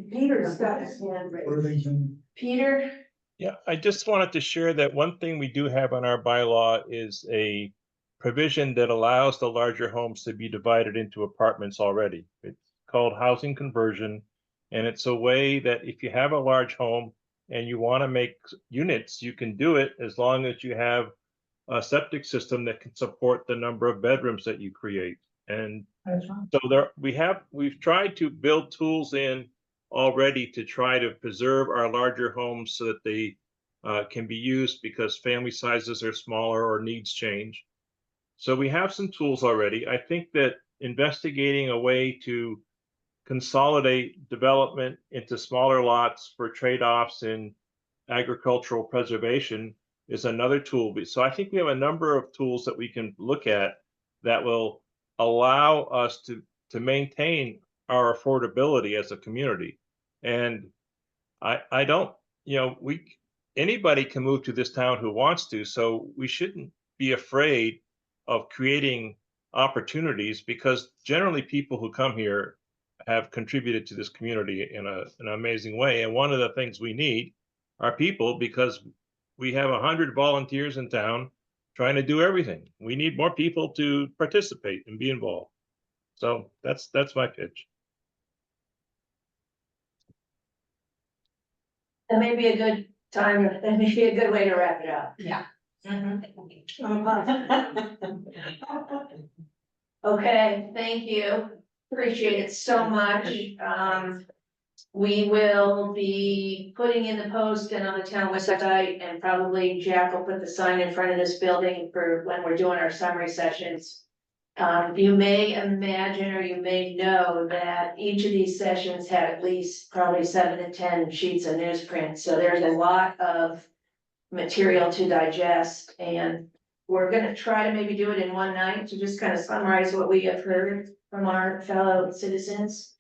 Peter's got his hand raised. Peter? Yeah, I just wanted to share that one thing we do have on our bylaw is a provision that allows the larger homes to be divided into apartments already. It's called housing conversion. And it's a way that if you have a large home and you want to make units, you can do it as long as you have a septic system that can support the number of bedrooms that you create. And so we've tried to build tools in already to try to preserve our larger homes so that they can be used because family sizes are smaller or needs change. So we have some tools already. I think that investigating a way to consolidate development into smaller lots for trade-offs in agricultural preservation is another tool. So I think we have a number of tools that we can look at that will allow us to maintain our affordability as a community. And I don't, anybody can move to this town who wants to, so we shouldn't be afraid of creating opportunities because generally people who come here have contributed to this community in an amazing way. And one of the things we need are people because we have 100 volunteers in town trying to do everything. We need more people to participate and be involved. So that's my pitch. That may be a good time, that may be a good way to wrap it up. Yeah. Okay, thank you. Appreciate it so much. We will be putting in the post and on the town website, and probably Jack will put the sign in front of this building for when we're doing our summary sessions. You may imagine, or you may know that each of these sessions had at least probably 7 to 10 sheets of newsprint, so there's a lot of material to digest, and we're gonna try to maybe do it in one night to just kind of summarize what we have heard from our fellow citizens.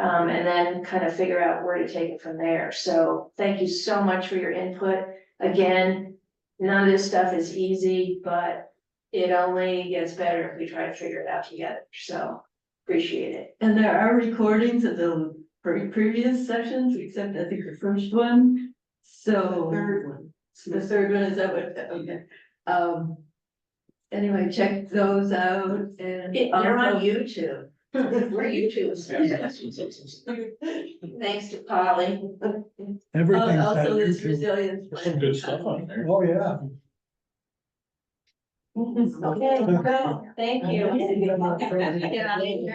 And then kind of figure out where to take it from there. So thank you so much for your input. Again, none of this stuff is easy, but it only gets better if we try to figure it out together. So appreciate it. And there are recordings of the previous sessions, except I think the first one. So. The third one, is that what, okay. Anyway, check those out and. They're on YouTube. We're YouTube. Thanks to Polly. Everything's on Also, this YouTube. resilience. There's some good stuff on there. Oh, yeah. Okay, good. Thank you. Get out of here.